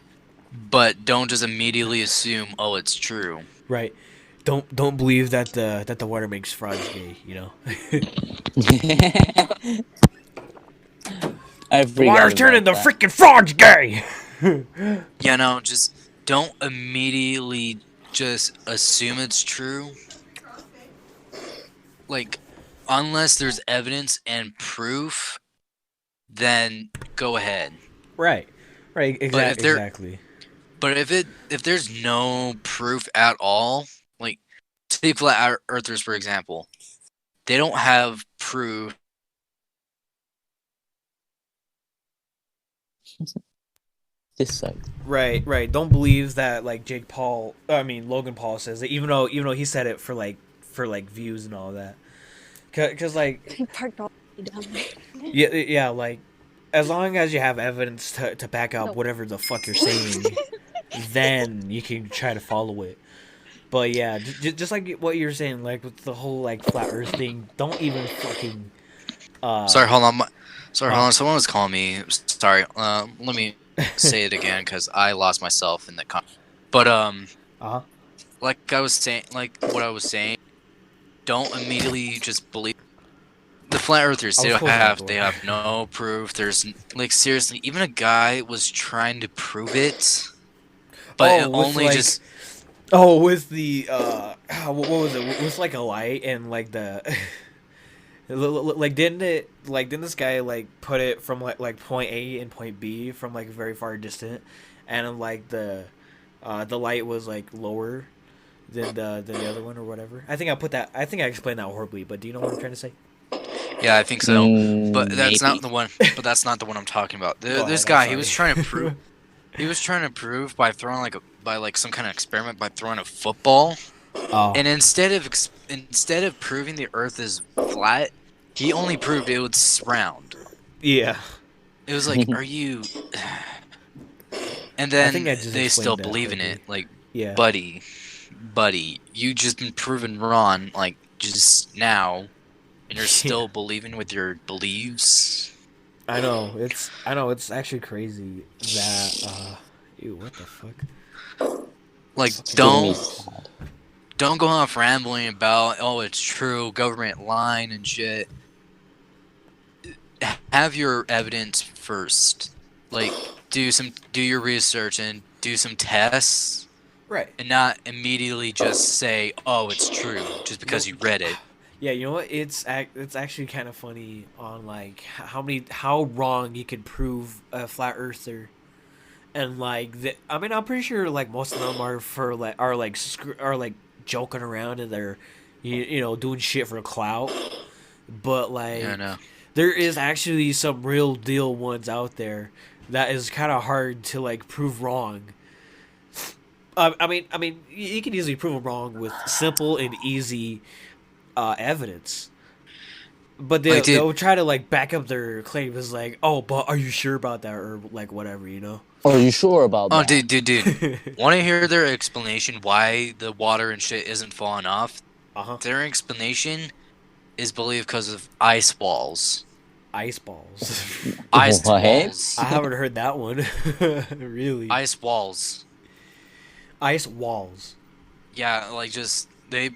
but don't just immediately assume, oh, it's true. Right. Don't believe that the water makes frogs gay, The water's turning the freaking frogs gay. Yeah, no, just don't immediately just assume it's true. Like, unless there's evidence and proof, then go ahead. Right. Exactly. But if there's no proof at all, like, take flat earthers for example, they don't have proof. This sucks. Right. Don't believe that, like, Logan Paul says it, even though he said it for views and all that. Cause like He parked all the way down there. yeah, like, as long as you have evidence to back up whatever the fuck you're saying, then you can try to follow it. But yeah, just like what you're saying, like with the whole, like, flat Earth thing, don't even fucking. Sorry, hold on. Someone was calling me. Sorry. Let me say it again because I lost myself in the But like I was saying, like what I was saying, don't immediately just believe the flat earthers. They have no proof. There's, like, seriously, even a guy was trying to prove it, but it only, like, just. Oh, with the what was it? With, like, a light and, like, the didn't this guy, like, put it from like point A and point B from, like, very far distant, and, like, the light was, like, lower than the other one or whatever. I think I explained that horribly, but do you know what I'm trying to say? Yeah, I think so. But that's not the one. But that's not the one I'm talking about. This guy, he was trying to prove. He was trying to prove by throwing some kind of experiment by throwing a football. Oh. And instead of proving the Earth is flat, he only proved it was round. Yeah. It was like, are you? And then they still believe in it. Like, yeah. buddy, you just been proven wrong, like, just now, and you're still believing with your beliefs. I know it's actually crazy that ew, what the fuck? Like, don't go off rambling about, oh, it's true, government lying and shit. Have your evidence first. Like, do your research and do some tests. Right. And not immediately just say, oh, it's true, just because you read it. Yeah, you know what? It's actually kind of funny on, like, how wrong you could prove a flat earther, and, like, I'm pretty sure, like, most of them are joking around and they're doing shit for clout, but, like, yeah, I know. There is actually some real deal ones out there that is kind of hard to, like, prove wrong. I mean, you can easily prove them wrong with simple and easy evidence. But they'll try to like back up their claim. It's like, oh, but are you sure about that, or like whatever, you know? Are you sure about that? Oh, dude. Want to hear their explanation why the water and shit isn't falling off? Their explanation is believed because of ice walls. Ice balls. Ice walls. I haven't heard that one. Really. Ice walls. Ice walls. Yeah, like just they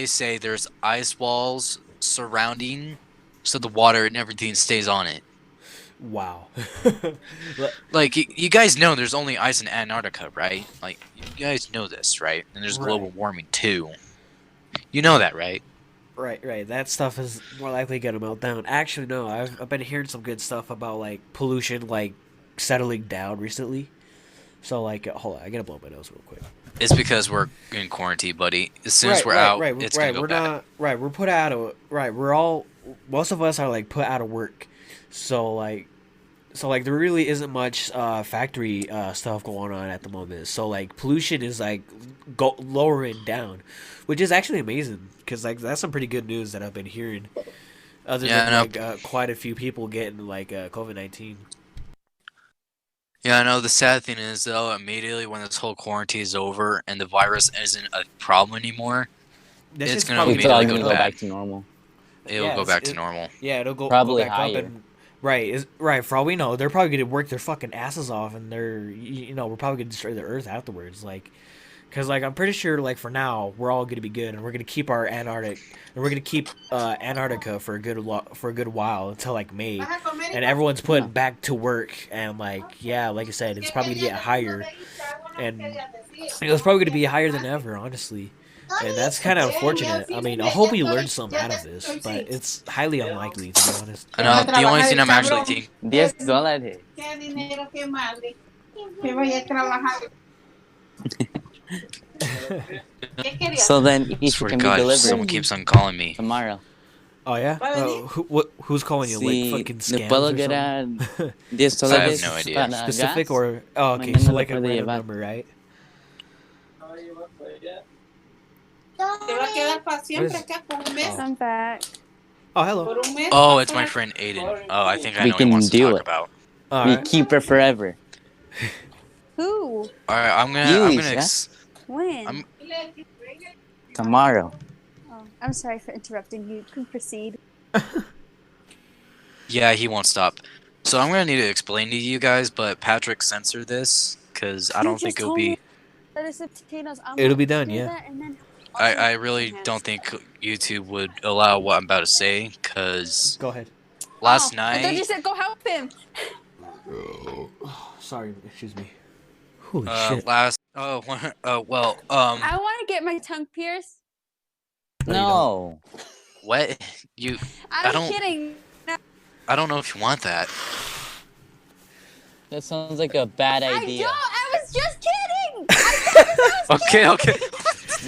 say there's ice walls surrounding, so the water and everything stays on it. Wow. Like you guys know there's only ice in Antarctica, right? Like you guys know this, right? And there's global warming too. You know that, right? Right. That stuff is more likely gonna melt down. Actually, no. I've been hearing some good stuff about like pollution, like settling down recently. So like, hold on, I gotta blow my nose real quick. It's because we're in quarantine, buddy. As soon as we're out, it's gonna go bad. We're put out of We're all, most of us are like put out of work. So like there really isn't much factory stuff going on at the moment. So like pollution is like lowering down, which is actually amazing because like that's some pretty good news that I've been hearing. Other than quite a few people getting like COVID-19. Yeah, I know. The sad thing is though, immediately when this whole quarantine is over and the virus isn't a problem anymore, it's gonna immediately go back to normal. It'll go back to normal. Yeah, it'll go probably back higher. up and right. For all we know, they're probably gonna work their fucking asses off, and we're probably gonna destroy the Earth afterwards. Like, because like I'm pretty sure like for now we're all gonna be good, and we're gonna keep our Antarctica for a good while until like May, and everyone's put back to work, and like like I said, it's probably gonna get higher, and it's probably gonna be higher than ever, honestly. And that's kind of unfortunate. I mean, I hope we learn something out of this, but it's highly unlikely, to be honest. I know, the only thing I'm actually thinking... $10. So then each can be delivered. Someone keeps on calling me. Tomorrow. Oh, yeah? Who's calling you? Like fucking scams or something? I have no idea. Specific or... Oh, okay, so like a random number, right? I'm back. Oh, hello. Oh, it's my friend Aiden. Oh, I think I know what he wants to talk about. We keep her forever. Who? Alright, I'm gonna When? Tomorrow. Oh, I'm sorry for interrupting you. You can proceed. Yeah, he won't stop. So I'm gonna need to explain to you guys, but Patrick censored this, because I don't think it'll be... It'll be done, yeah. I really don't think YouTube would allow what I'm about to say, because... Go ahead. Last night... I thought you said go help him! Sorry, excuse me. Holy shit. I want to get my tongue pierced. No. What? I'm kidding. No. I don't know if you want that. That sounds like a bad idea. I was just Okay. kidding!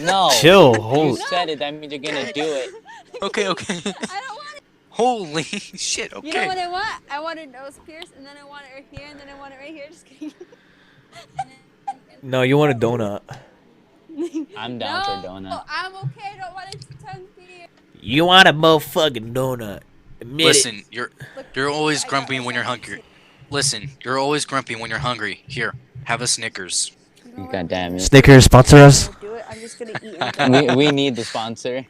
No. Chill. You said it, that means you're gonna do it. Okay. I don't want it. Holy shit, okay. You know what I want? I want a nose pierce, and then I want it right here, and then I want it right here. Just kidding. No, you want a donut. I'm down for a donut. No, I'm okay. I don't want a tongue pierce. You want a motherfucking donut. Listen, you're always grumpy when you're hungry. Listen, you're always grumpy when you're hungry. Here, have a Snickers. God damn it. Snickers, sponsor us. I'm just gonna eat it. we need the sponsor.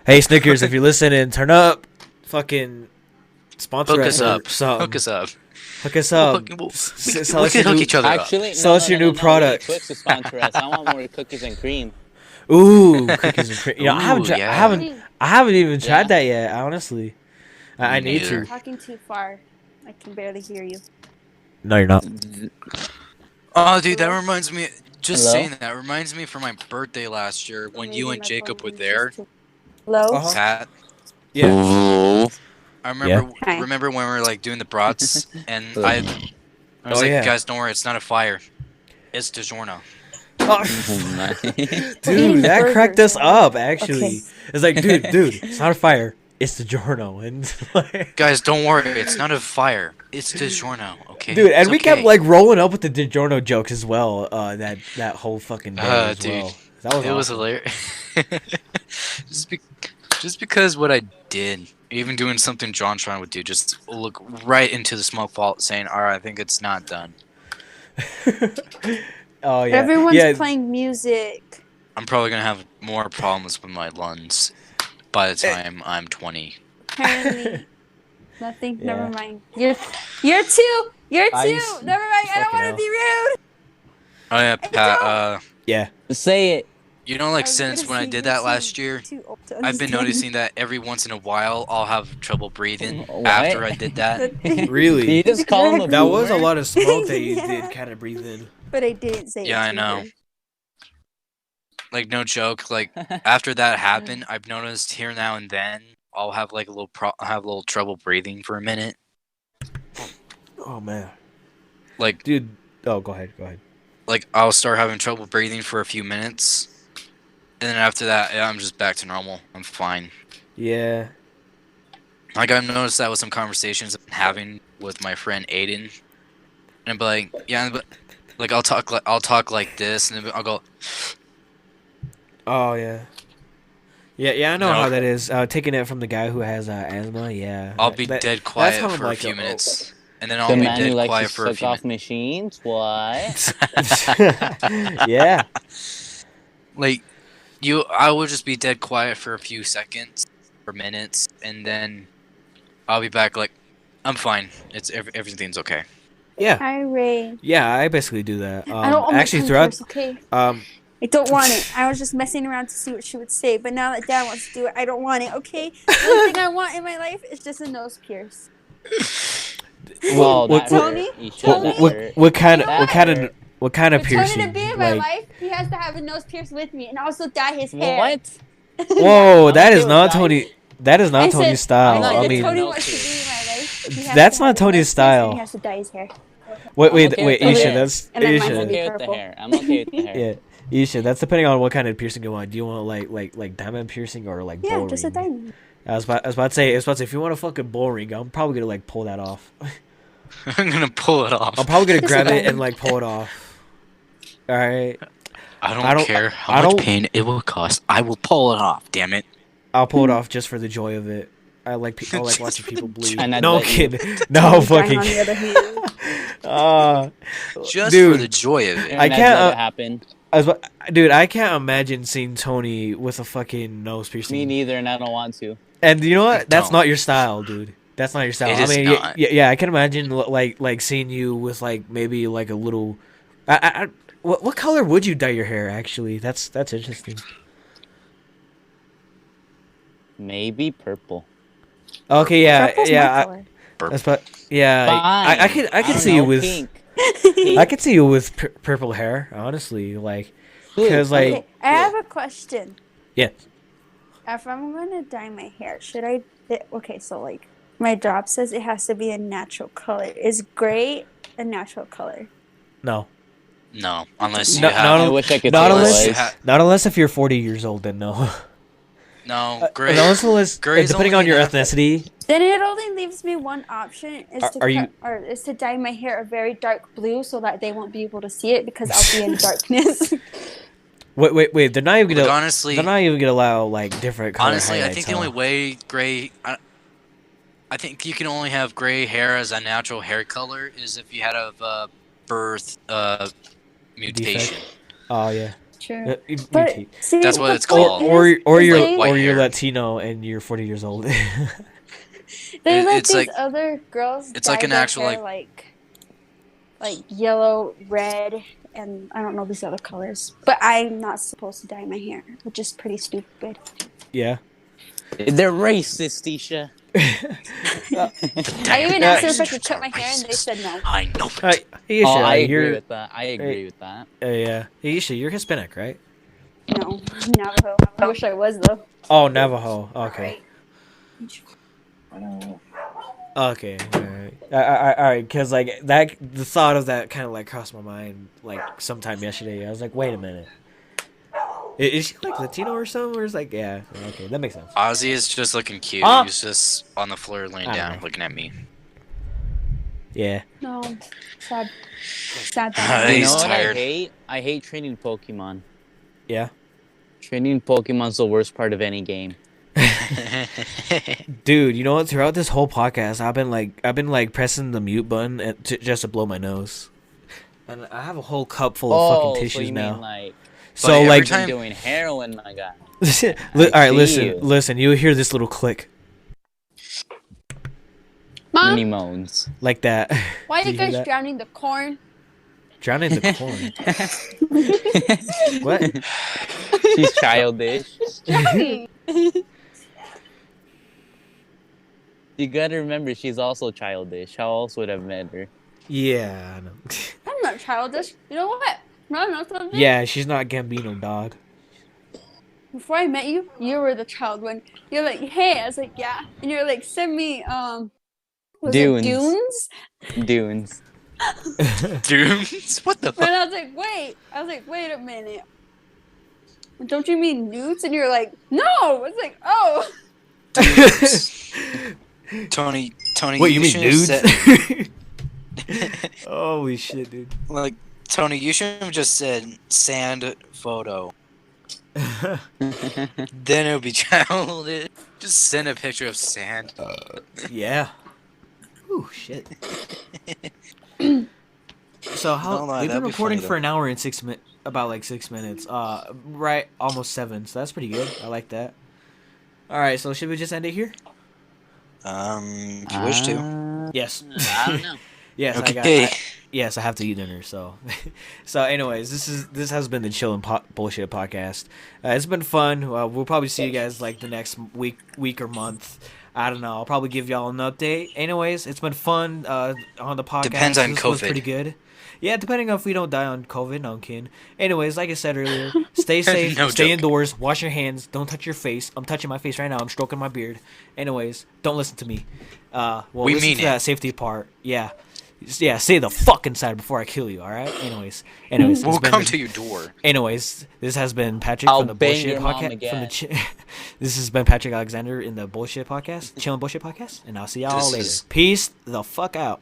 Hey, Snickers, if you're listening, turn up. Fucking sponsor us up. Hook us up. We can hook each other up. Actually, sell us your new product. Twix to sponsor us. I want more cookies and cream. Ooh, cookies and cream. Yeah, I haven't even tried that yet. Honestly, I need to. You're talking too far. I can barely hear you. No, you're not. Oh, dude, that reminds me. Just saying that reminds me for my birthday last year when you and Jacob were there. Hello. Pat. Yeah. I remember when we were like doing the brats, and I was like, guys, don't worry, it's not a fire, it's DiGiorno. Dude, that cracked us up. Actually, it's like, dude, it's not a fire, it's DiGiorno, and like, guys, don't worry, it's not a fire, it's DiGiorno. Okay, dude, and we kept like rolling up with the DiGiorno jokes as well. That whole fucking day as dude, well. That was was hilarious. Just because what I did, even doing something John Tron would do, just look right into the smoke vault saying, alright, I think it's not done. Oh yeah. Everyone's playing music. I'm probably gonna have more problems with my lungs by the time I'm 20. Apparently. Nothing. Yeah. Never mind. You're two. You're two. Ice. Never mind. I don't Fucking want to be rude. Oh yeah, Pat, Yeah. Say it. you know, like, I was since gonna when I say did you're that last year, too old to I've been understand. noticing that every once in a while I'll have trouble breathing What? after I did that. Really? Did you just call him a That was a boomer? lot of smoke that you Yeah. did kind of breathe in. But I didn't say. Yeah, it I to know. her. Like, no joke, like, after that happened, I've noticed here now and then, I'll have, like, a little trouble breathing for a minute. Oh man. Like, Dude. Oh, go ahead. like, I'll start having trouble breathing for a few minutes. And then after that, yeah, I'm just back to normal. I'm fine. Yeah. Like, I've noticed that with some conversations I've been having with my friend Aiden. And I'll be like, yeah, but, like, I'll talk like this, and then I'll go, Oh yeah. Yeah, I know No. how that is. Taking it from the guy who has asthma, yeah. I'll be That- dead quiet how I'm for like a few a- minutes. And then I'll The be man who dead likes quiet to for a suck few off minutes. machines. What? Yeah. Like, I will just be dead quiet for a few seconds or minutes, and then I'll be back like, I'm fine. Everything's okay. Yeah. Hi, Ray. Yeah, I basically do that. I don't want Actually my throughout curse, okay? um I don't want it. I was just messing around to see what she would say, but now that Dad wants to do it, I don't want it, okay? The only thing I want in my life is just a nose pierce. Well, what- that Tony? hurt. You should Tony? that what hurt. what kind of That what kind of hurt. what kind of For Tony piercing? to be in my Like, life, he has to have a nose pierce with me and also dye his hair. What? whoa, I'm that okay is with not that. Tony. That is I not said- Tony's style. I said I if mean, Tony no wants to be piercing. in my life, he has That's to not have a Tony's nose pierce style. and he has to dye his hair. wait, I'm okay with Isha, that. that's And then mine's I'm gonna be okay with the purple. hair. I'm okay with the hair. yeah, Isha. That's depending on what kind of piercing you want. Do you want like diamond piercing or like Yeah, bull just a ring? diamond. I was about to say if you want a fucking bull ring, I'm probably gonna like pull that off. I'm gonna pull it off. I'm probably gonna Just grab a it and diamond. like pull it off. All right, I I don't- don't care how I much don't- pain it will cost. I will pull it off. Damn it. I'll pull it off just for the joy of it. I like watching people bleed. And I'd No let you- kidding. No fucking. On the other hand. Just dude, for the joy of it. And I I'd can't, let it happen. Dude, I can't imagine seeing Tony with a fucking nose piercing. Me neither, and I don't want to. And you know what? That's Don't. not your style, dude. That's not your style. It I is mean, not. yeah, I can imagine like seeing you with like maybe like a little. What color would you dye your hair? Actually, that's interesting. Maybe purple. Okay, yeah, Purple's my yeah. color. That's but yeah. I Fine. could don't see you know, with pink. I could see you with purple hair. Honestly, like Blue. because like Okay, I have a question. yeah. If I'm gonna dye my hair, should I? Okay, so like my job says it has to be a natural color. Is gray a natural color? No. No, unless you No, have. no, I wish I could not say it unless- was. Not unless if you're 40 years old, then no. No, gray. Unless gray's depending only on your natural. ethnicity. Then it only leaves me one option: is Are you- is to dye my hair a very dark blue so that they won't be able to see it because I'll be in darkness. Wait. They're not even Look, gonna. honestly, They're not even gonna allow like different color honestly, I highlights, think the huh? only way gray. I think you can only have gray hair as a natural hair color is if you had a birth mutation. Oh yeah. True. You But mutate. see, That's what the it's point called. is- Or is you're they- white you're hair. Latino and you're 40 years old. They let It's these like- other girls it's dye like an their actual, hair like yellow, red, and I don't know these other colors. But I'm not supposed to dye my hair, which is pretty stupid. yeah. They're racist, Isha. I even asked them if I could cut my hair, and they said no. I know. Isha, Oh, I agree you're with that. I agree with that. yeah. Isha, you're Hispanic, right? No, Navajo. I wish I was though. Oh, Navajo. Okay. Okay. All right. Cause like that, the thought of that kind of like crossed my mind like sometime yesterday. I was like, wait a minute. Is she like Latino or something? Or is like, yeah. Okay, that makes sense. Ozzy is just looking cute. Ah. He's just on the floor laying I don't down, know. looking at me. Yeah. No, sad. Sad. Hey, You he's know what tired. I hate? I hate training Pokemon. Yeah. Training Pokemon's the worst part of any game. Dude, you know what? Throughout this whole podcast, I've been like pressing the mute button just to blow my nose, and I have a whole cup full of fucking tissues so you now. mean like So But like, every time- doing heroin, my guy. all right, see you. listen. You hear this little click Mom, Mini moans. like that? why are Did you hear guys that? drowning the corn? Drowning in the corn. What? She's childish. Drowning. You gotta remember, she's also childish. How else would I have met her? Yeah, I know. I'm not childish. You know what? No, no, something. Yeah, she's not Gambino, dog. Before I met you, you were the child one. You're like, hey, I was like, yeah, and you're like, send me was it Dunes. Dunes? Dunes. Dudes? What the And fuck? I was like, wait a minute. Don't you mean newts? And you're like, no. It's like, oh. Tony, What, you mean should've dudes? said- Holy shit, dude. like, Tony, you should have just said sand photo. Then it would be childish. Just send a picture of sand. Yeah. Ooh, shit. So how Don't lie, we've been that'd be recording funny, for an hour and 6 minutes, about like 6 minutes. Right, almost 7. So that's pretty good. I like that. All right, so should we just end it here? If you wish to. Yes. I don't know. Yes, Okay. Yes, I have to eat dinner. So, so anyways, this has been the Chill and Bullshit podcast. It's been fun. We'll probably see you guys like the next week or month. I don't know. I'll probably give y'all an update. Anyways, it's been fun on the podcast. Depends on This was COVID. pretty good. Yeah, depending on if we don't die on COVID. No, I'm kidding. Anyways, like I said earlier, stay safe, No stay joke. indoors, wash your hands, don't touch your face. I'm touching my face right now. I'm stroking my beard. Anyways, don't listen to me. Well, We listen mean to it. that safety part. Yeah. Yeah, stay the fuck inside before I kill you, alright? Anyways, it's We'll been come to your door. Anyways, this has been Patrick I'll from the bang Bullshit your mom Podcast. again. This has been Patrick Alexander in the Bullshit Podcast, Chillin' Bullshit Podcast, and I'll see y'all This later. is- Peace the fuck out.